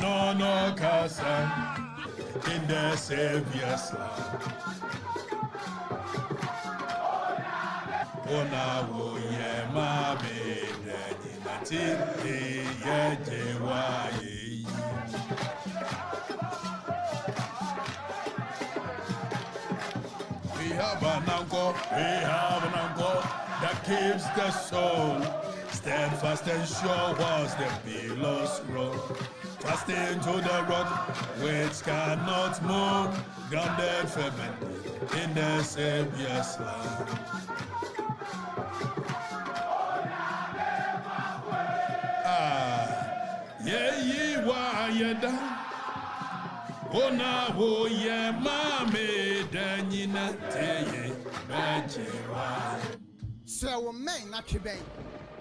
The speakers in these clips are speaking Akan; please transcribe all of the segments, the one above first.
no casa in the Savior's love. Ona wo ye ma be de na ti ye je wa ye. We have an uncle that keeps the soul steadfast and sure was the billows roll. Fasting to the rock which cannot move, grounded firmly in the Savior's love. Ye wa yeda. Ona wo ye mame danyina teye bajewa. So wo men na tweben.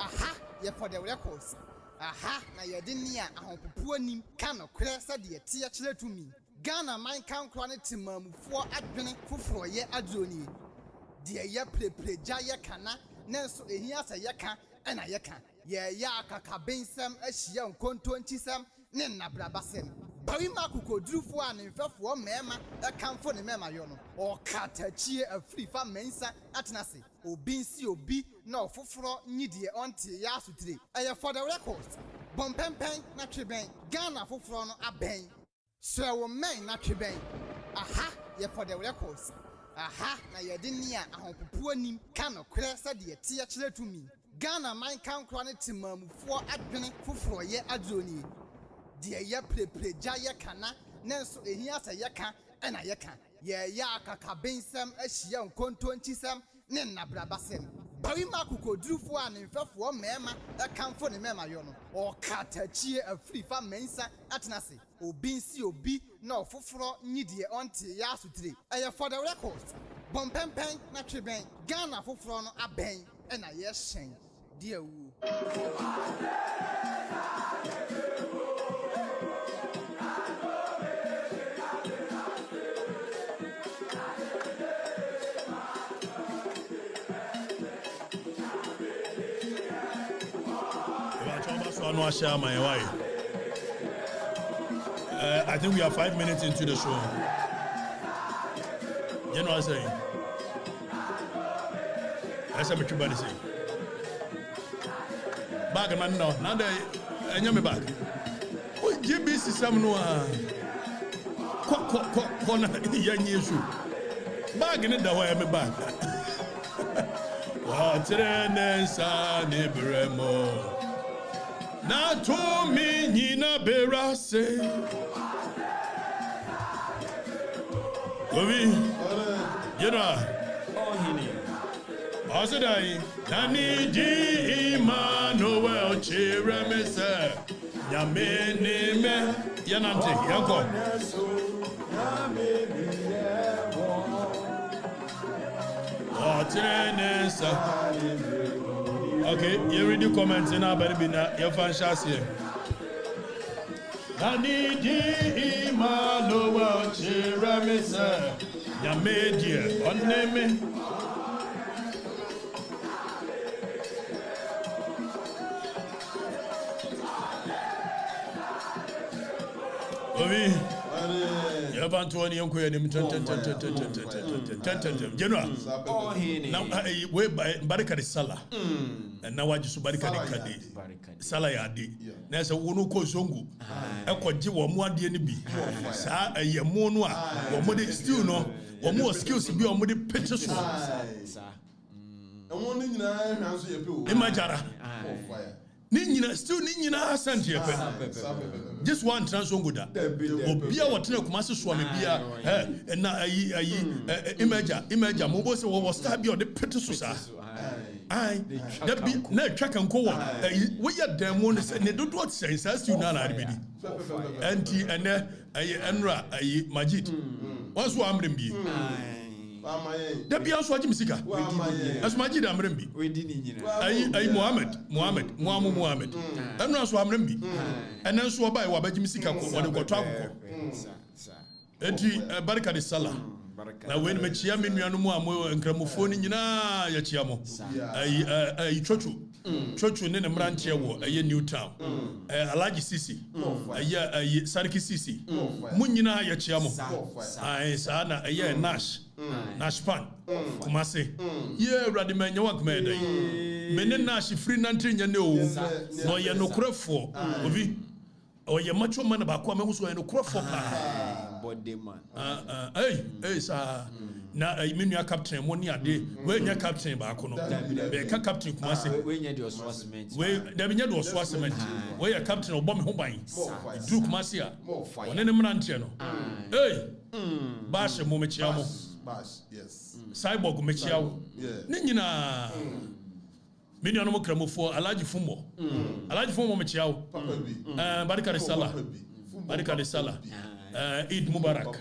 Aha, ye for the records. Aha, na ye de nia ahompopo anim ka no kre sa de tie kire tumi. Ghana man kan kro ne timamufo adwene foforo ye adroni. De ye prepreja ye kana, nenso ehia sa ye ka na ye ka. Ye ya akakabensem ahia nkonto ntisem ne nabrabasem. Bari makuko drufo a ne mfefo mema ekamfo ne mema yo no. Okatakyie Afrifa Mensah atenase. Obi nsi obi na ofoforo nyidie onte ya asutire. Eye for the records. Bompempen na tweben. Ghana foforo no aben. So wo men na tweben. Aha, ye for the records. Aha, na ye de nia ahompopo anim ka no kre sa de tie kire tumi. Ghana man kan kro ne timamufo adwene foforo ye adroni. De ye prepreja ye kana, nenso ehia sa ye ka na ye ka. Ye ya akakabensem ahia nkonto ntisem ne nabrabasem. Bari makuko drufo a ne mfefo mema ekamfo ne mema yo no. Okatakyie Afrifa Mensah atenase. Obi nsi obi na ofoforo nyidie onte ya asutire. Eye for the records. Bompempen na tweben. Ghana foforo no aben na ye hyen. Dear wu. I think we are 5 minutes into the show. You know what I'm saying? That's what everybody say. Bag man no. Now they me bag. Oh, GBC some no. Ko na yanyi issue. Bag ni da wa me bag. Wa trene sa ne bremo. Na to me nyina berase. Obi. You know. Asadai, Nani di Emmanuel Chiremese, Yamene me, Yanante, Yanko. Okay, you read the comments in our baby now, your fan shas here. Nani di Emmanuel Chiremese, Yamede, on name. Obi, you have Antoine Yonko and him. General, now we barricade Salah, and now I just barricade Salah Yadi. There's a Wunuko Zongu, a Kwajiwa Mwadi, Sa a Yamonwa, or Modi still no, or more skills to be on Modi pictures. Imagara. Nina still Nina Asantes. Just one transonguda. Obia watena kumasi swami bia and na image mobile se was stab on the petusa. Aye, that be na track and go. We are them one and they don't what sense as you nana bidi. And Enra Majid. Once one be. That be also Jimsika. As Majid Amrembi. Muhammad. And also Amrembi. And then so by Wabajimsika, what got travel. Eti Barika de Salah. Now when Machiamin Yanumo and Gramophone in Yachiamo. I chochu. chochu ne mrantie wo eye New Town Alaji Sisi eye Sariki Sisi munyina ye chia mo ai sa na eye Nash Pan Kumase ye Awurade manya wakmeda mene Nash free nantri nya ne o no ye nokrefo obi o ye macho man ba kwa mehuso ye nokrefo pa body man hey sa na menua captain mo ni ade we nya captain ba ko no be ka captain Kumase we nya the oswasement we da nya the oswasement we ya captain obo me ho ban du Kumase a one ne mrantie no hey bash mo me chia mo Bash, yes. Cyborg mechiawo. Ne nyina. Me nua no mo kramofo Alaji Fumo. Alaji Fumo mechiawo. Papa bi. Barika de Sala. Barika de Sala. Eid Mubarak.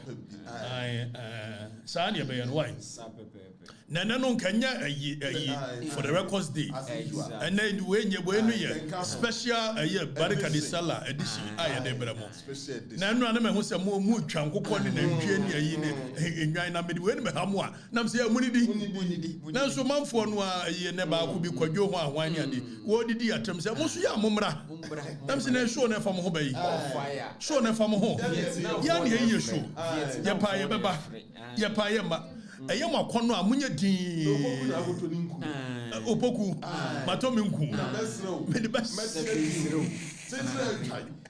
Sa ne be yan why? Na no kanya for the records day. And then we nye bo enu ye special Barika de Sala edition aye de bramo. Special edition. Na no me hu se mu twa nkokɔ ne nantwie ne ayi ne enwan na me de we ne hamu a na se munidi na so manfo no ayi ne ba ko bi kwadwo ho ahwan ne ade wo didi atem se mo so ya momra na se na show na fa mo ho bayi show na fa mo ho ya ne ye show ye pa ye beba ye pa ye ma eye mo akono a munye din opoku matomi nku me de best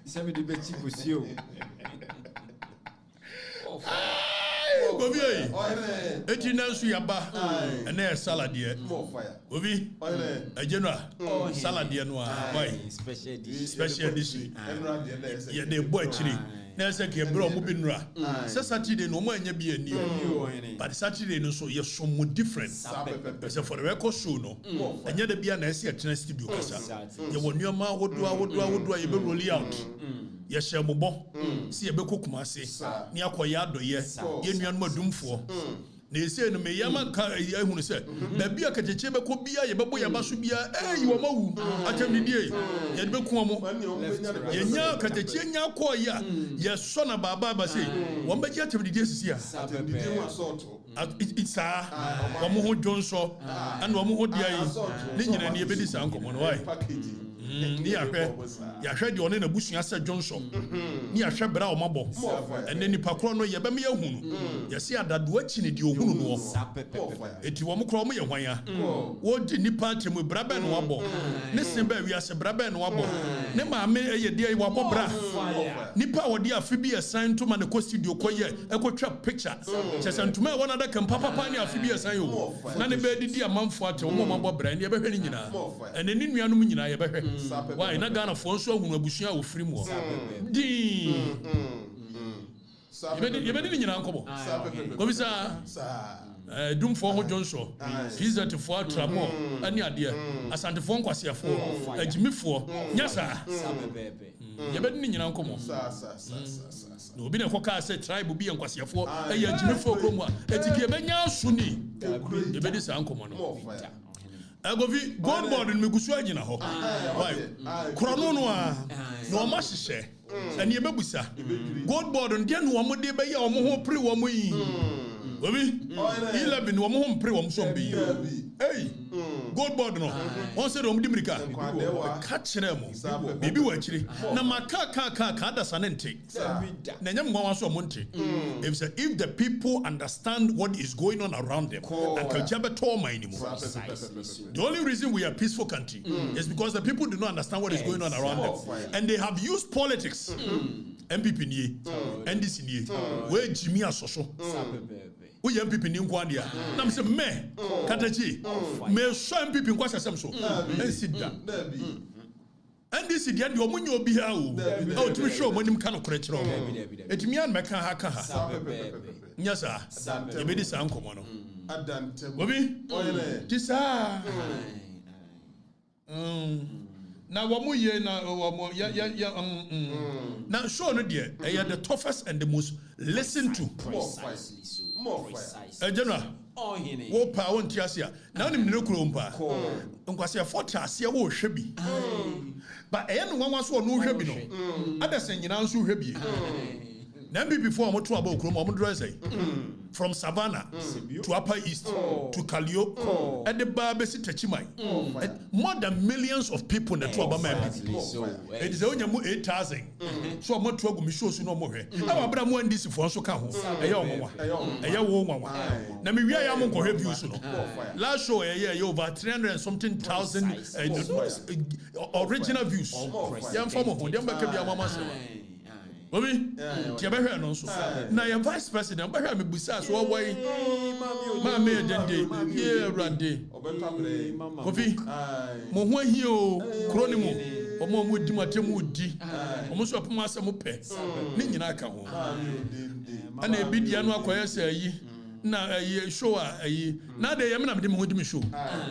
se me de beti posio Obi eti na nsu yaba na e salad ye obi ajenua salad ye no a why special dish ye dey boy chiri na se ke bro mo bi nura se Saturday no mo anya bi ani but Saturday no so ye so mo different se for the record show no anya da bia na se atena studio kasa ye wonu ma wodo ye be roll out ye hye mo bo se ye be Kumase ni akoya adoye ye nuan madumfo na ese no me yama ka ehunu se ba bia Okatakyie be ko bia ye bebo ye ba so bia wo mawu atem ni die ye be ku mo ye nya Okatakyie nya ko ya ye so na baba ba se wo be je atem ni die sisi a it's wo mo ho jonso and wo mo ho dia yi ni nyina ni e be di sa nkomo no why ni yahwe de one na busua se Johnson ni yahwe bra o mabo ene nipa kro no ye be me yahunu ye se adado achi ne de ohunu no eti wo mkro mo ye hwan ya wo de nipa temu bra be no wabo ne se ba wi ase bra be no wabo ne ma me ye de wabo bra nipa wo de afi bi esan to ma ne ko studio ko ye e ko twa picture che se ntuma e wona da kan papa ni afi bi esan yo na ne be didi amanfo ate wo mo mabo bra ne ye be hwe ni nyina ene ni nuanu mu nyina ye be hwe why na Ghana for so ahunu abusua wo free mo din ye be ni nyina nkobo ko bisa dum for ho Johnson pizza to for tramo ani ade asante for nkwase fo agimifo nyasa ye be ni nyina nkomo no bi na koka say tribe bi nkwase fo agimifo krom a etike be nya suni ye be di sa nkomo no agovi goldboard me gusu agina ho why krono no a no ma hihye ani ebebusa goldboard ndie no wo de be ye wo ho pre wo mo yi obi 11 wo ho pre wo mo so bi hey goldboard no won say do mo dimirika ka kire mo bibi wa kire na maka ka da sanente na nyam ngwa so mo nte if the people understand what is going on around them and kajabe to mind mu the only reason we are a peaceful country is because the people do not understand what is going on around them and they have used politics MPP nie NDC nie we Jimmy asoso we MPP ni nkwa dia na me say me Okatakyie me so MPP nkwa sesem so ensida NDC dia de omunye obi ha o timi show monim ka no kore kire o etimi an meka ha nyasa e be di sa nkomo no Adante obi tisa na womu ye na womu ya na show no there the toughest and the most listened to precisely so general wo pa won ti ase a na onim ne kuro mpa nkwase forte ase wo hwe bi ba no nwanwa so no hwe bi no adase nyina nso hwe bi na before mo to aba okrom mo dress from Savannah to Upper East to Kalio at the Barbesi Techimai. More than millions of people in the two Obama. It is only 8,000. So I'm not to go show no more. Our brother more NDC for so come. A young woman. Now we are among reviews. Last show a year over 300 and something thousand original views. Young former home, young back of your mama. Obi, tiabehe no so. Na your vice president, behwe me busa so why ma me dende, ye rande. Obi, mo ho ahi o, kro ni mo. Omo mo di matemu di. Omo so apoma asem pe. Ni nyina ka ho. Ana ebidia no akoye se ayi. Na show ayi. Na de yem na me de mo di me show.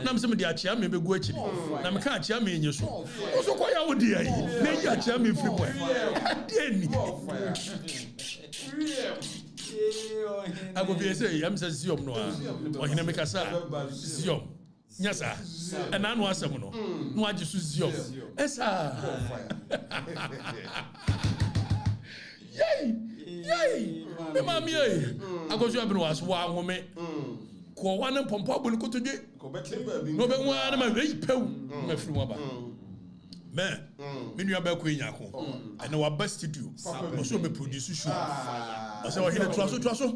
Na me se me de achia me begu akiri. Na me ka achia me enye so. So ko ya wo di ayi. Na yi achia me free boy. Adeni. Ago bi say yam say ziom no a. O hina me kasa. Ziom. Nyasa. And I know asem no. No agi so ziom. Esa. Yay! Yay! Me mami eh. Agozu abi no was wa nwome. Ko wa ne pompo abu ko todwe. No be nwa na ma wei pew. Ma firi mo ba. Me nua ba ko nya ko. And wa best studio. O so be produce show. O se wa hine twaso.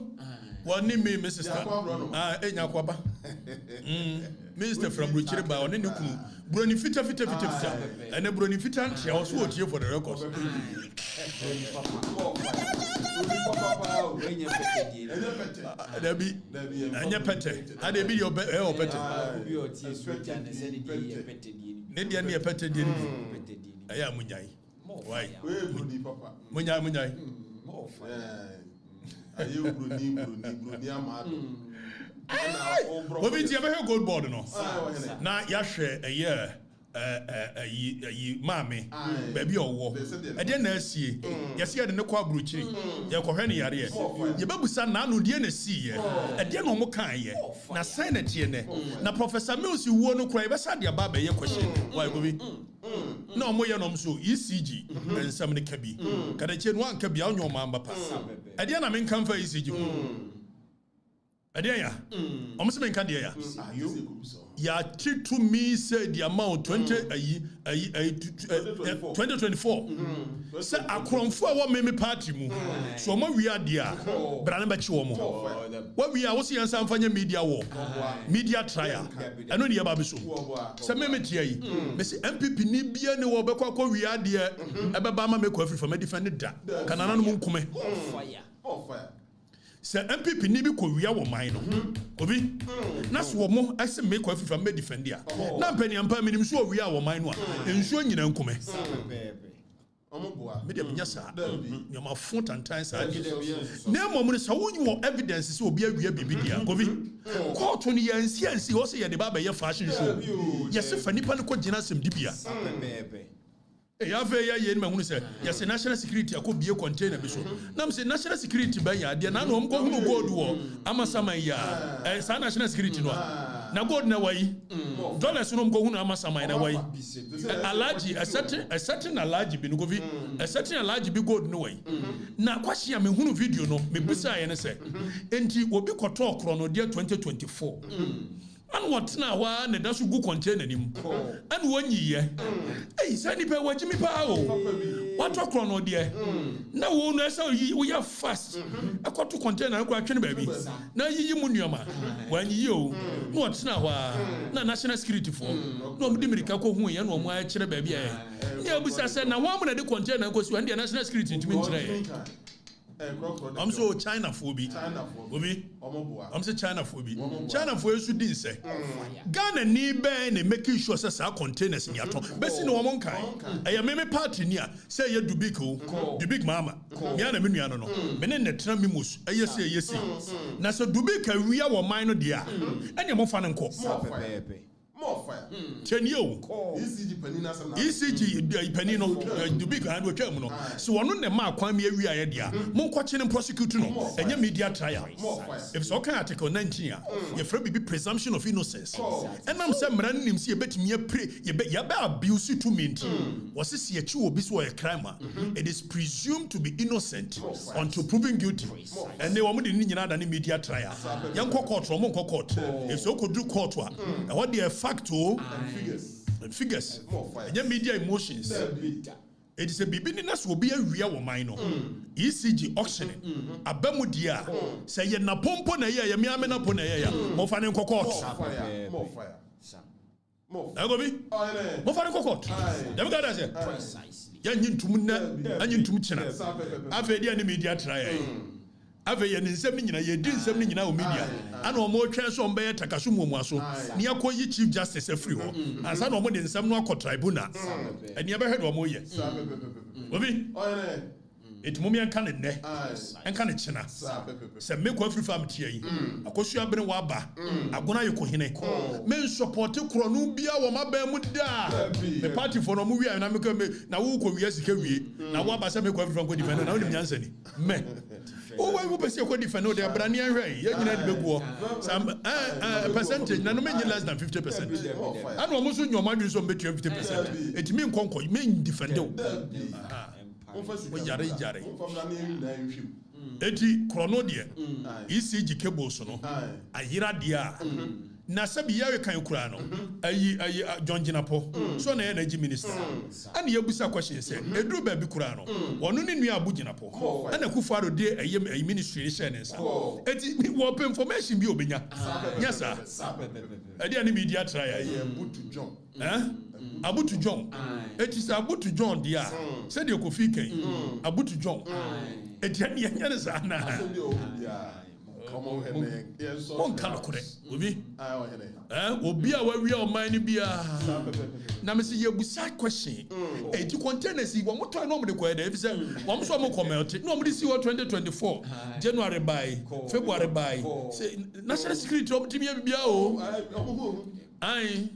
Wa ni me sister. Enya ko ba. Minister from Richard ba oni ne kunu. Broni fita. And broni fita she also otie for the records. Debi anya pete ade bi yo pete ne dia ne pete dia ni aya munyai why munyai ayo broni amado obi ti ebe goldboard no na ya hwe eye mame baby owo e de na asie yesi ye de ne kwa bruchiri ye kohwe ne yare ye bebusa na anu de na sie e de no mo kan ye na sign na tie ne na professor Mills wo no kura e be sa de ba ba ye question why go bi na mo ye no so ECG ensam ne kabi kada che no anka bia onyo ma mba pa e de na men kan fa ECG e de ya o mo se men kan de ya ya treat to me say the amount 2024 say akromfo a me party mu so mo wi ade a bra na ba chi wo mo wa wi a wo se yansa mfanya media trial eno ne ya ba be so say me tie yi me say MPP ni bia ne wo be kwa wi ade e be ba ma me ko Afrifa me defend da kanana no mu nkume fire se MPP ni bi ko wia wo man no obi na so mo ase me ko Afrifa me defend ya na mpani ampa minim so wia wo man no a ensuo nyina nkume me de nyasa nyoma font and times a na mo mo so wonyi wo evidence se obi awia bibidia obi court no yansi wo se ye de ba ba ye fashion show yesi fa nipa no ko gina sem dibia ya fe ya yen mahunu se yes national security akobie container bi so nam se national security ba ya de na no mko hunu gold wo amasaman ya sa national security no na gold na wai dollars no mko hunu amasaman na wai alaji a certain alaji bi no go vi a certain alaji bi gold no wai na kwashi ya me hunu video no me bisa ye ne se enti obi koto okro no de 2024 and what now wa ne da so gu container nim and wonyi ye say ni pe wajimi pa o what okro no de na wo no say we are fast akoto container ko atwene ba bi na yiyi mu nuoma wanyi o no what now wa na national security for no mo dimirika ko hu ye no mo a kire ba bi e ya busa say na wa mo na de container ko so and national security ntimi nkire I'm so China phobia. Obi. I'm so China phobia. China phobia should din say. Ghana ni be na making sure say our containers in yato. Besi no won kan. Aya me party ni a say ye Dubik mama. Me na me nua no. Me ne netra me mus. Aya say na so Dubik awia wo man no dia. Anya mo fa ne nko. Chenio. ECG penina some. ECG penino the big hand with no. So one the mark kwame wi idea. Mon kwachine prosecute no. Enye media trial. If so can article 19 your friend be presumption of innocence. And I'm saying man nim see betimi pray ye be abuse to me. Was this ye chi obi so a crime? It is presumed to be innocent until proven guilty. And they were the nyina than media trial. Young court from court. If so could do court one. And what the facto and figures. And media emotions. It is a beginning will be a real minor. ECG auctioning. Abemudia. Say ye na pompo na ye mi amena pona ye. Mo fa ne court. More fire. Agobi? Mo fa ne court. Dem ga da say. Precisely. Ya nyintum na anyintum china. Afa dia ne media try. Afa ye nsem nyina ye di nsem nyina o media. Ana o mo twen so mbe takaso mu aso. Ni akoyi chief justice afri ho. Ansa na o mo de nsem no akọ tribunal. Eni ebe hwe do mo ye. Obi? It mummy and can ne and can it china. Say make one free farm tea. Akosu abene waba. Agona yeko hine. Men support kronu bia wo mabe mu da. The party for no mu wi na make na wo ko wi asike wi. Na waba say make one free farm go defend na wo nim nyansa ni. Me. Oh, why would person go defend no they brani anhwe. Ye nyina de begwo. Some percentage na no me less than 50%. And wo so nyoma dun so betu 50%. It mean konko me defend o. Yare. Eti chrono de ECG cables no ayira dia na sabi yawe kan kura no ayi John Ginapo so na energy minister and yebusa question say eduru ba bi kura no onu ne nua abu Ginapo ana kufaro de ayi ministry share nsa eti wo information bi obenya yes sir edi ani media try ayi Butu John. Abutu John. It is Abutu John, dear. Said you could fake Abutu John. It is Anna. Come on, yes, one cannot correct. Will be? Will be our real money be a. Now, Mr. Yabusai question. You contain us, one more time, nobody quite. If you one more comment, nobody see what 2024, January by February by National Security of Timia. Aye,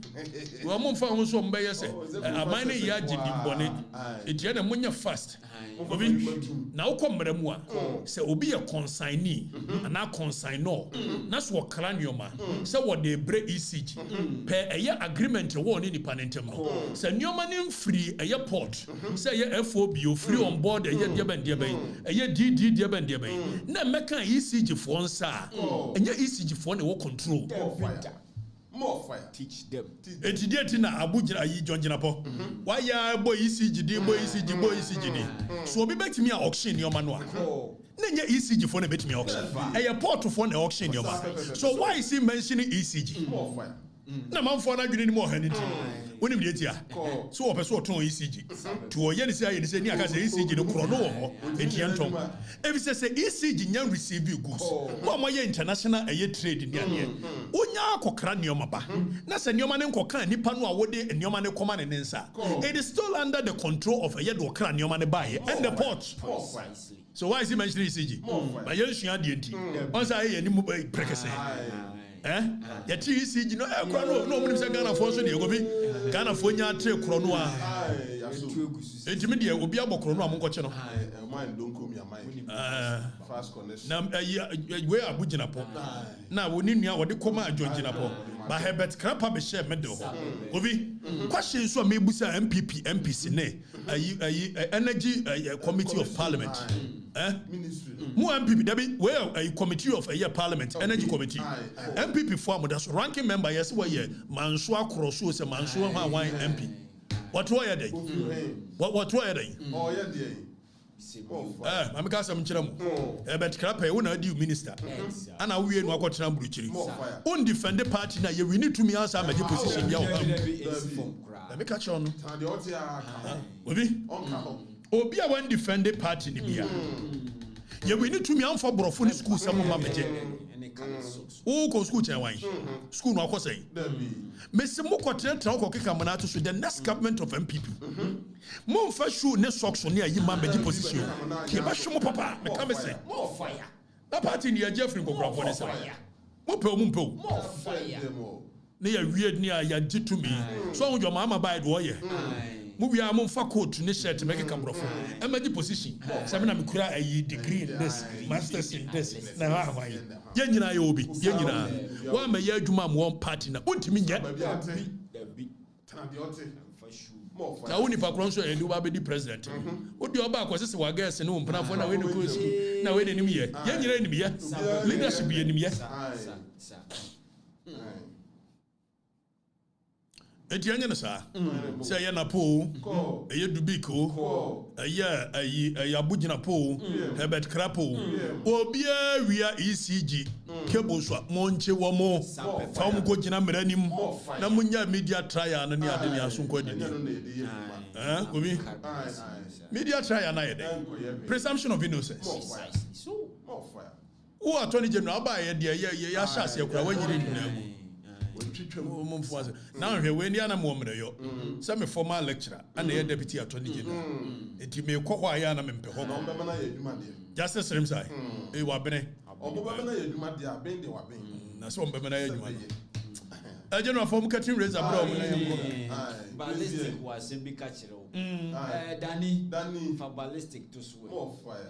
we are more found some by us. A minor yard in bonnet. It's yet a munya fast. Now come, Madame, say, will be a consignee, and now consignor. That's what cranioma. So what they break ECG. Pay a year agreement, one independent. Say, no money free a year port. Say, a FOB, free on board a year diaban diabay, a year DD diaban diabay. Now make an ECG phone, sir, and your ECG phone will control. More fire. Teach them. Eti dia tina Abuja ayi John Ginapo. Why ya boy ECG boy ECG. So obi bet me auction your manual. Na nya ECG phone bet me auction. A port phone auction your man. So why is he mentioning ECG? More fire. Na man for na dwene ni mo haniti. Woni me dia. So o person ton ECG. To o ye ni say ni aka say ECG no kro no wo. Enti antom. If say ECG nya receive goods. No mo ye international trade ni ane. Onya akokra nioma ba. Na say nioma ne nkoka nipa no a wode nioma ne koma ne nsa. It is still under the control of a ye do okra nioma ne ba and the port. So why is he mentioning ECG? Ba ye sua de enti. On say ye ni mu prekese. Ya ECG no no mo say Ghana for so de go bi Ghana for nya tre kro no a etimi de obi abokro no a mo nkoche no Mind don't come your mind. Fast connection. na we Abu Ginapo na woni nua wode koma John Ginapo ba Herbert Krapa be share medal obi question so me busa MPC ne energy committee of parliament Ministry. Mu MPP Debbie well a committee of parliament energy committee MPP form that's ranking member yes we manso akroso se manso ha wan MP what were they what were they Oh yeah there. I'm going to tell you, but Krapa, when I do minister, and I will not go to Nambuchiri. On defend the party now, you need to me answer my position. Let me catch on. Obi a one defend the party in the you will need to me for Brofuni school, some of my oh, go school, school, no, say. Mr. Mokotan Trauko Kamanato to the next government of MPP. More for sure, next socks on near you, mamma, position. Kibashumo Papa, come say, more fire. That party near Jeffrey Bobra for this. More fire. ne ya weird ni a ya to me so on your mama by do ye mu wi am fa coat ne shirt make kamrofo emergency position say me na me kura ayi degree in this masters in this na ha hwan ye nyina ye obi ye nyina wa ma ye adwuma am one party na untimi nye ta woni pa kronso e liwa be di president odi oba akwose wa gas ne wonpnafo na we ne kosi na we ne nim ye nyina nim ye leadership ye nim ye etianya na sa say ya na po eye dubiko eye abugina po Herbert Krapo obia wia ECG cable so monche wo mo fa mo go gina mranim na munya media trial no ne ade ne asonko de obi media trial na yede presumption of innocence who attorney general ba ye de ya shase yakura wanyire nnamu now we ni ana mo mreyo say me former lecturer and the deputy attorney general enti me ko kwa ya na me mpe ho justice rim sai e wa bene obebe na yadwuma de aben de wa ben na so obebe na yadwuma no general form cutting razor bro mo na yemko ballistic was be catch Danny for ballistic to swear more fire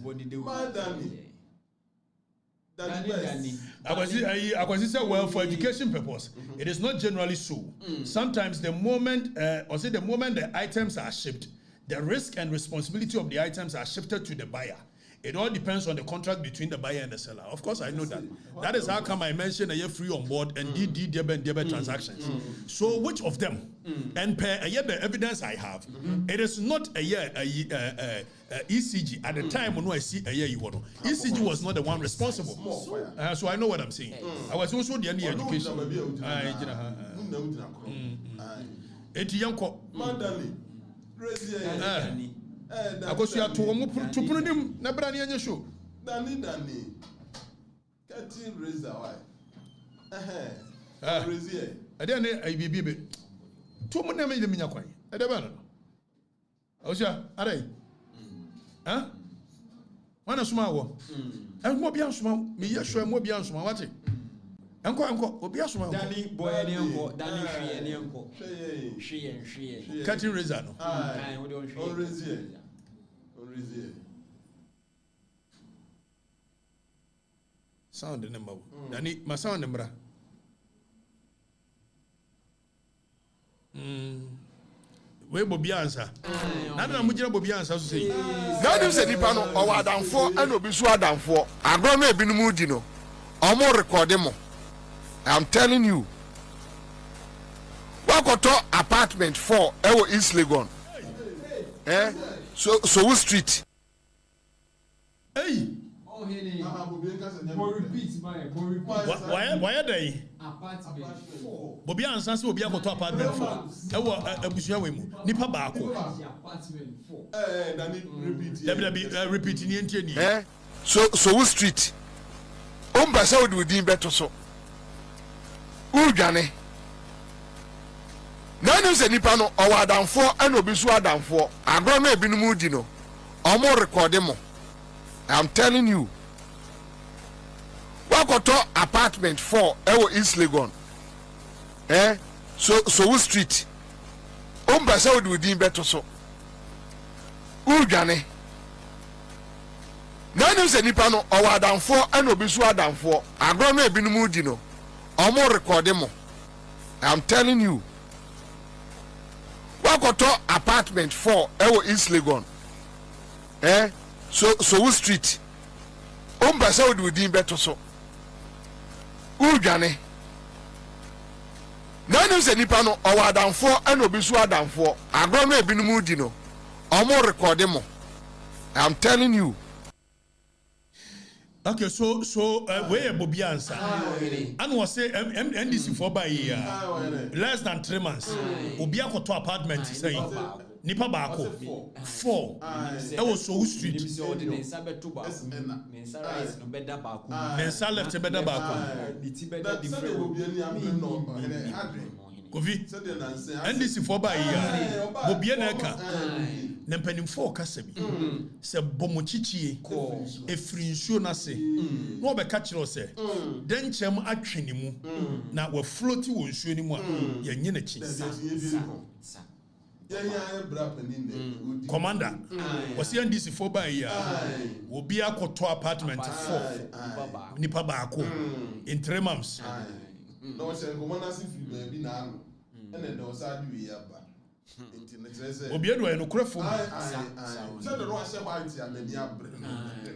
body de Danny. I was say well for education purpose. It is not generally so. Sometimes the moment the items are shipped, the risk and responsibility of the items are shifted to the buyer. It all depends on the contract between the buyer and the seller. Of course, I know that. That is how come I mentioned a year free on board and debit transactions. So which of them? And per a year the evidence I have, it is not a year ECG at the time when I see a year you want. ECG was not the one responsible. So I know what I'm saying. I was also the only education. Akosu ya to mo tupunu nim na bra ne anya show Danny cutting razor why razor ade ne abibi be to mo na me de minya kwan ade ba no akosu are wana suma wo mo bia suma me ye hwe mo bia suma wate enko obi asuma Danny boy ne enko Danny hwe ne enko hwe cutting razor no we don't hwe sound ne mawo Danny ma sound ne mra we bobi ansa na mujira bobi ansa so sei na nim se nipa no o wa adamfo ana obi so adamfo agro na ebinum di no o mo record mo I'm telling you wakoto apartment 4 ewo East Legon so we street hey why they apartment 4 bobi ansa se obi akoto apartment 4 ewo abusua we mu nipa baako apartment 4 Danny repeat ni entie ni so we street ombasa odudin beto so udwane na nim se nipa no o wa adamfo ana obi so adamfo agro na ebinum di no o mo record mo I'm telling you wakoto apartment 4 ewo East Legon so we street ombasa odudin beto so udwane na nim se nipa no o wa adamfo ana obi so adamfo agro na ebinum di no o mo record mo I'm telling you wakoto apartment 4 ewo East Legon so we street ombasa odudin beto so udwane na nim se nipa no o wa adamfo ana obi so adamfo agro na ebinum di no o mo record mo I'm telling you okay so we bobi ansa and was say NDC for by less than 3 months obi akoto apartment say nipa baako 4 e was so street mensa left beda baako Kofi NDC for by bobi na ka na mpanimfo kasa bi se bomochichie efiri nsuo na se na obeka kire se den chem atwene mu na wa float wo nsuo ni mu a ye nye na chi Commander, was NDC for by year will be a koto apartment 4 nipa baako in 3 months. No, commander si fi na and then was adu ya ba. Obiado e no krefo. So the one say white ya na ni abre.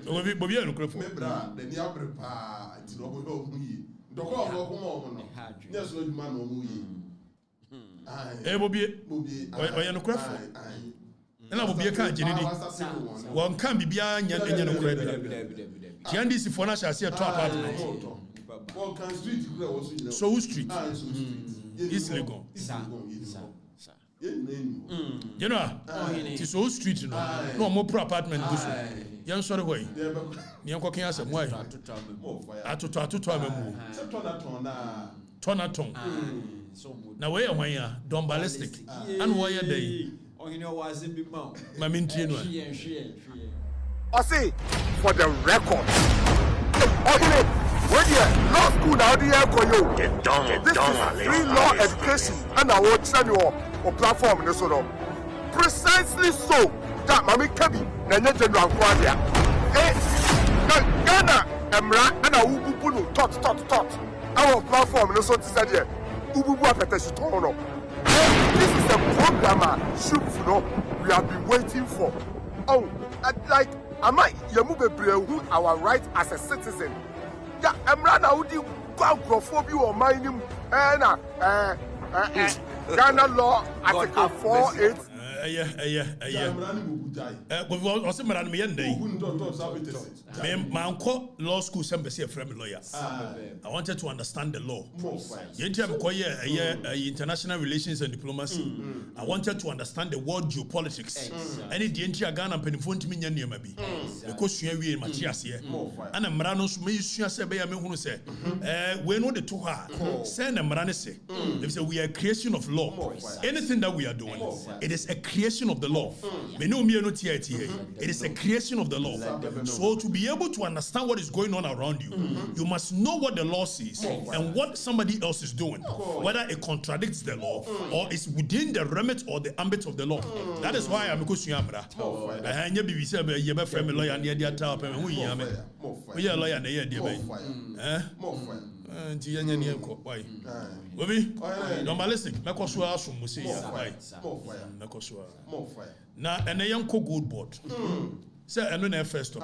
Obiado no krefo. Me bra, the ni abre pa, nti no bo hu yi. Doko obo ko mo no. Na so aduma no mu yi. Bobie oye no krefo. Na bobie ka agyinidi. Won kan bibia nya no krefo. NDC for na shase to apartment. So street. East Legon. You know, it's so street no more pro apartment go so. Yan sorry way. Me an kokin asem why. Atoto amemu. Tonaton. Na we yan ya don ballistic. And why ya dey? Ohine was be ma. Ma mintie no. I say for the record. Ohine when you law school now the air this is free law education and I will tell you on platform this one. Precisely so that Mami Kabi na general Kwadia. Ghana Emra and I will tot. Our platform this one said here. Ububu apetesi tono. This is a program shoot we have been waiting for. Oh, like am I who our rights as a citizen? Yeah, I'm running out the microphobia or mining Ghana law article 48. Was man me yende. Me manko law school sembesi a friend lawyer. I wanted to understand the law. Yentia mkoye international relations and diplomacy. I wanted to understand the world geopolitics. Any yentia Ghana penifo ntimi nya niam bi. Because sua wie matias ye. Ana mra no so me sua se be ya me hunu se. We know the to ha. Say na mra ne se. If say we are a creation of law. Anything that we are doing, it is a creation of the law. It is a creation of the law. So to be able to understand what is going on around you, you must know what the law says and what somebody else is doing, whether it contradicts the law or is within the remit or the ambit of the law. That is why I'm because you are na ene yanko goldboard say eno na first stop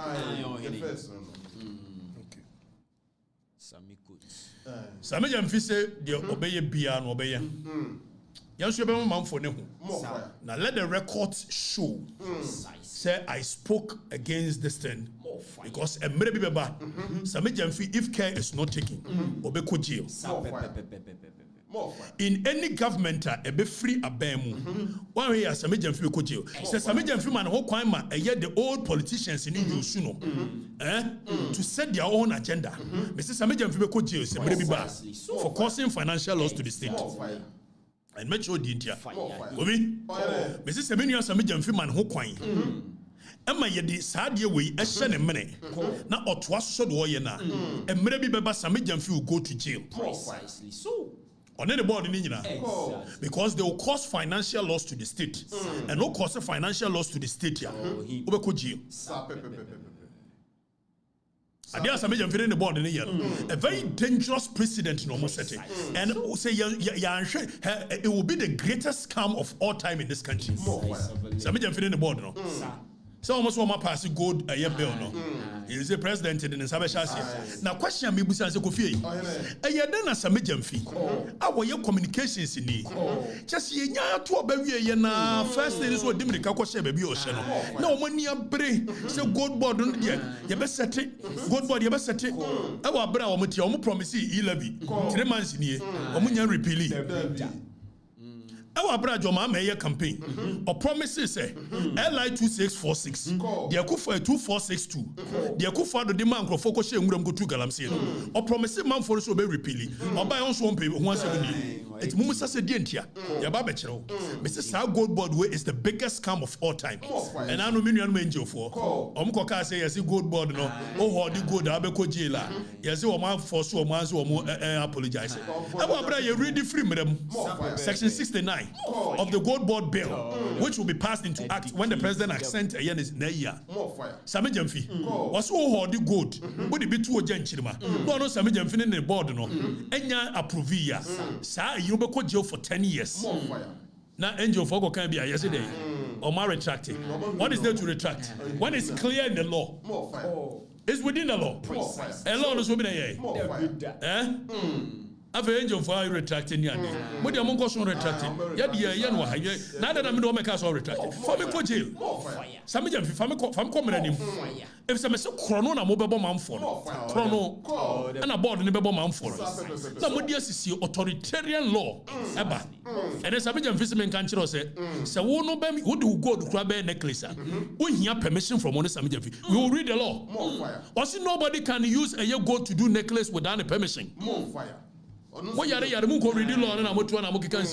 sami jamfi say de obeye bia no obeye yanso be mamfo ne ho na let the records show say I spoke against this thing because emre bi beba sami jamfi if care is not taken obeko jail. In any government a be free abemu one way as Sami Jamfi ko jail say Sami Jamfi man ho kwan ma the old politicians in use no to set their own agenda me say Sami Jamfi be ko jail say bre bi ba for causing financial loss to the state and make sure the India obi me say Sami Jamfi man ho kwan Emma yedi saadie we ehye ne mene na otoa so de wo ye na emre bi beba Sami Jamfi will go to jail precisely so on the board in India because they will cause financial loss to the state and no cause financial loss to the state here obeko jail adia Sami Jamfi in the board in India a very dangerous precedent no almost setting and say it will be the greatest scam of all time in this country. Sami Jamfi in the board no so almost one pass gold a year bill no he is the president in Sabashasi. Now question me busa say Kofi e ye den na Sami Jamfi awo ye communications ni just ye nya to obawie ye na first thing is what dimrika ko share baby o hye no na o mani abre say goldboard no ye be set goldboard ye be set e wa abra o mti o promise e levy 3 months ni o munya repeal our brother Joma Mayor campaign or promises say LI 2646 the Akufa 2462 the Akufa the demand for focus go to Galamsey or promising man for so be repeal or buy on so pay 170 It's Mumusa said Dientia, Yababechero. Mrs. Goldboard way is the biggest scam of all time. And I know million angel for. Omkoka say, yes, Goldboard, no, oh, the good Abeko Jila. Yes, you man for so much or more apologize. You read the free madam. Section 69 of the Goldboard bill, which will be passed into act when the president accent a year is Naya. Samijamfi was all the good. Would it be too genchima? No, Samijamfi in the board, no. Enya approvia. Sa you be jail for 10 years. Now, angel for can be yesterday or my retracting. What is there to retract? When it's clear in the law, it's within the law. A law is within the eh? I've angel for retracting Yanni. What your monk also retracting? Yadi, now that I'm going to make us all retracted. For me, go jail. Some of them coming. If some so chrono na mobile man for chrono and a board in the mobile man for us. Now, what is your authoritarian law? Eba. And as a major fisherman can't say, so no baby would do go to grab a necklace. We hear permission from one Sammy. We will read the law. Also, nobody can use a year gold to do necklace without a permission. What yare munko read the law and I'm to an Amokican.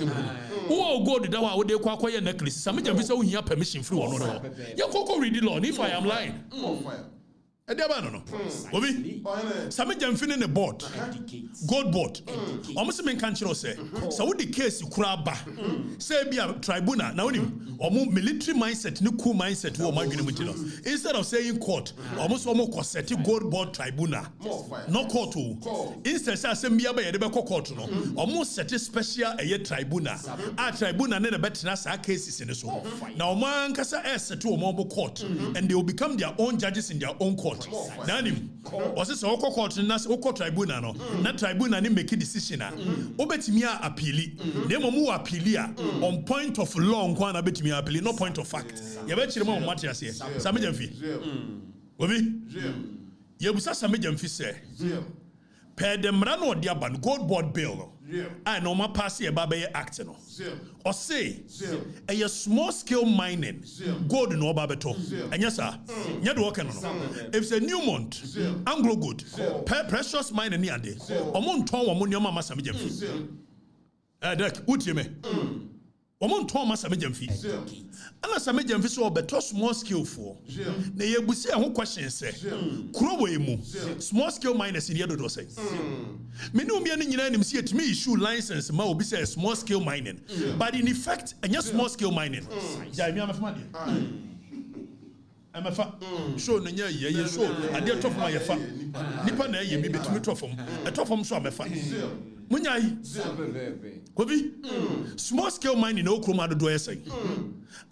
Who will go to the one they call a necklace? Some visa we hear permission through or no. You go read the law, and if I am lying. I don't know. Obi, some of them feeling a board, goldboard. Almost men can't say. So what the case you crab say be a tribunal now or more military mindset, no cool mindset who are migrating with you. Instead of saying court, almost set goldboard tribunal, no court. Instead, say be a court, almost set a special a tribunal. A tribunal never better cases in the soul. Now man can say to a mobile court, and they will become their own judges in their own court. Nanim was it Oko court nas Oko tribunal no na tribunal ni make decision a obetimi a appeal nemo mu appeal on point of law nko na betimi appeal no point of fact ye be kire mo mate ase samejamfi obi ye busa samejamfi se per the mra no de aban goldboard bill I know my pass here by act no or say a small scale mining gold no babeto and yes sir you do working on if it's a Newmont Anglo good precious mining near day omon ton omon your mama samijamfi dek utime omon ton mama samijamfi ana samijamfi so beto small scale for na ye busi ho question say kuro we mu small scale miners in yedo do say me no me nyina nim see etimi issue license ma obi say small scale mining but in effect anya small scale mining ja mi amafa de amafa show no nya ye show ade top ma ye fa nipa na ye mi betumi tofom etofom so amafa munyai kobi small scale mining no kroma do say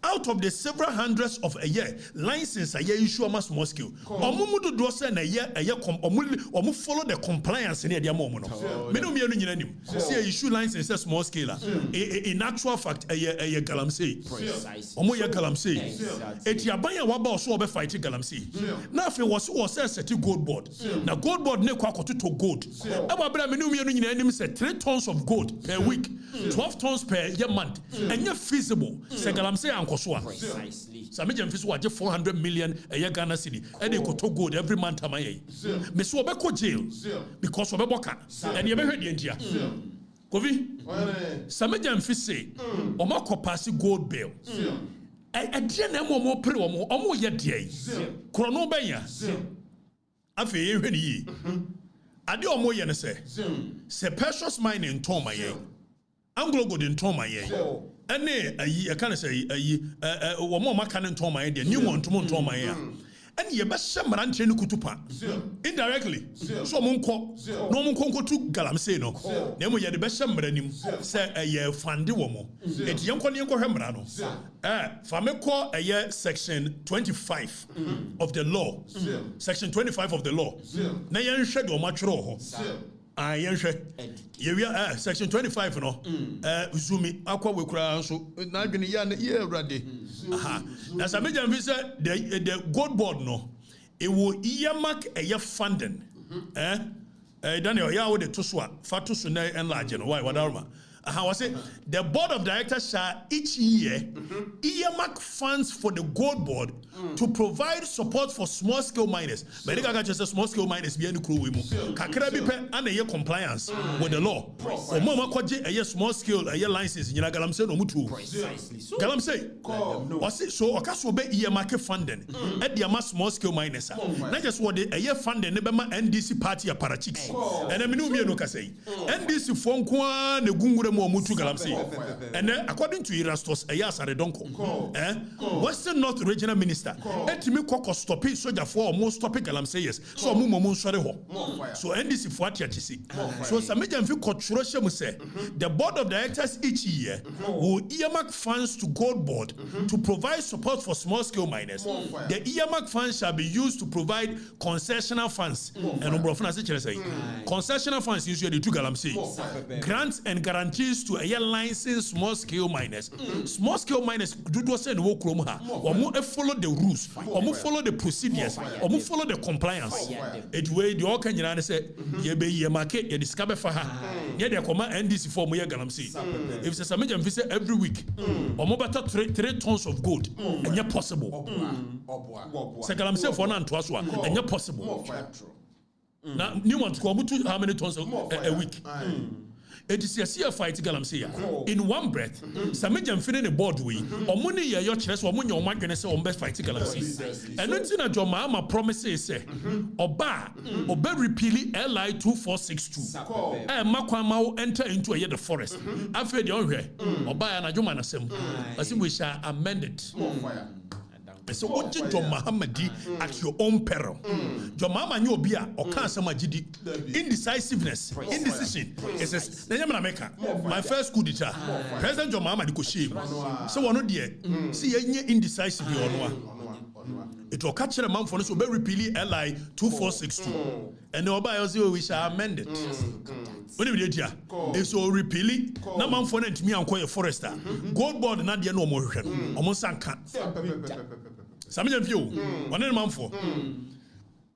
out of the several hundreds of a year license a year issue ama small scale omumu do say na ye omu follow the compliance in the amount no me no me nyina nim say issue license small scale in actual fact a ye galamsey omu ye galamsey eti abanya waba so obe fight galamsey na afi was set goldboard na goldboard ne kwa to gold ababra me no me nyina nim say 3 tons of gold per week 12 tons per year month and you feasible say galamsey ankoso precisely samejam fiso waje 400 million a year Ghana city and they go to gold every month amaye me so obeko jail because obeboka and you be hwede ntia kovi samejam fise omako pass gold bill e de na mo pere omo ye de kro no benya afi ye hwene yi ade omo ye ne se precious mining ton maye Anglo gold in ton maye ene ayi can say ayi wo mo maka ne ton maye de Newmont mo ton maye and ye be shemra ntre ne kutupa indirectly so mo nko no mo nko to galamsey no na mo ye de be shemra nim say ye fande wo mo et ye nko ne nko hwemra no fa me ko section 25 of the law section 25 of the law na ye nhwe do ma twere ho section 25 no zoomi akwa wekura so na adwene ya urade na samejam fi say the goldboard no it will earmark funding Daniel ya wo de to so a fa to so na enlarge no why wadarma was it? The board of directors shall each year earmark funds for the goldboard to provide support for small scale miners. But I just small scale miners be any crew. Kakra bi pe and a compliance with the law. Or mama kwaje a small scale a license. You know, galam say no mutu. Precisely. So Galam say. Was it so? Okaso be earmark funding at the small scale miners. Not just what the a year funding. Nebema NDC party a parachicks. And I mean no kase. NDC phone kwa ne gungure mo mutu galam say. And then according to Erastus Ayas Aredonko, Western North Regional Minister, etimi koko stop it soldier for mo stop it galam say yes. So mo sore ho. So NDC for atchisi. So Sameja mfi kotro shemu say the board of directors each year will earmark funds to goldboard to provide support for small scale miners. The earmark funds shall be used to provide concessional funds. And concessional funds usually to galam say grants and guarantees to a licensed small scale miners. Small scale miners do not say no krom ha. Omo follow the rules. Omo follow the procedures. Omo follow the compliance. It way the all Kenyans say ye be ye market ye discover for her. Ye dey come NDC for mo ye galam say. If say Sameja say every week omo better 3 tons of gold. Enye possible. Say galam say for na nto aso a enye possible. Now new one to come to how many tons a week? It is a sea fight galam say in one breath. Sameja mfine the board way. Omuni ye your chest or money or my gonna say on best fight galam say. And nothing that your mama promises say oba repeal LI 2462. Makwama enter into a year the forest. After the onre oba na joma na sem. As we shall amend it. So what did John Mahamadi at your own peril? John Mahama knew Bia or cancer majidi indecisiveness, indecision. It says, my first coup d'etat. President John Mahama ko shame. So one dear, see any indecisive or no. It will catch a man for us to be repealing LI 2462. And the Oba we shall amend it. What do we do here? It's all repealing. No man for it me and call a forester. Goldboard not the no more. Almost sanka. Some of you, one man for.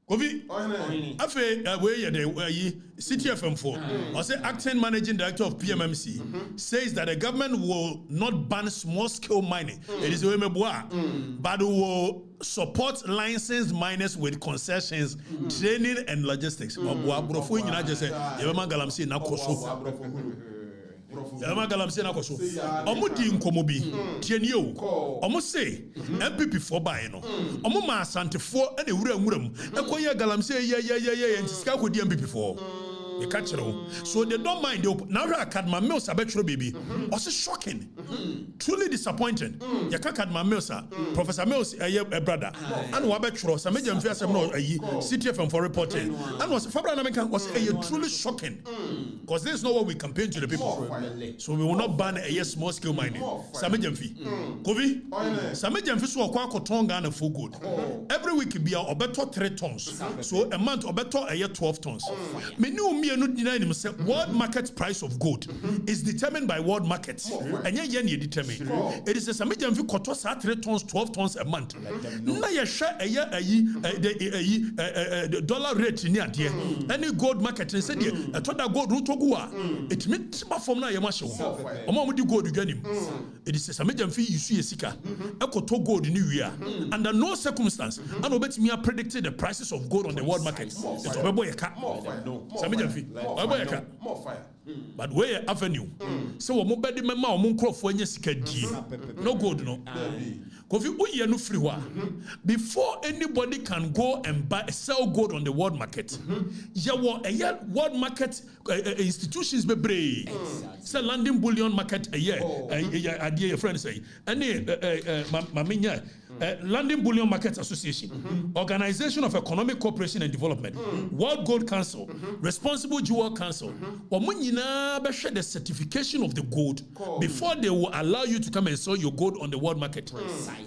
Kofi, afe where the City FM4, I say acting managing director of PMMC says that the government will not ban small scale mining. It is but will support licensed miners with concessions, training and logistics. Omudi nkomobi tieni o omo say MPP for buy no omo ma Asante for e de wuram ekoye galamse ye ntisika kodi MPP for they catch it. So they don't mind. Now I cut my meals a better baby. Also shocking. Truly disappointing. You can't cut my meals, Professor Mills, a brother. And Wabetro, some major affairs no CTFM for reporting. And was Fabra American was truly shocking. Because this is not what we campaign to the people. So we will not ban a small scale mining. Samajam fee. Kovi, Samajam fee so K1ng Ghana for good. Every week be a better 3 tons. So a month or better a year 12 tons. Me not denying himself. World market price of gold is determined by world markets. And yet you determine. It is a Samajam fee cost 3 tons, 12 tons a month. Now you share a year the dollar rate in here. Any gold market and said I thought that gold root to go. It meant from now you must show. Among gold you get him. It is a Samajam fee you see a sika. Echo to gold in New Year. Under no circumstance, I know bet me I predicted the prices of gold on the world market. It's a boy a cat. Samajam fee. More fire. But where avenue? So we mobile the mama omun crop for any sika die. No gold no. Kofi uye no free wa. Before anybody can go and sell gold on the world market, ya world market institutions be brave. Say London bullion market a year. Idea your friend say. Any maminya. London Bullion Market Association, Organization of Economic Cooperation and Development, World Gold Council, Responsible Jewel Council, share the certification of the gold before they will allow you to come and sell your gold on the world market.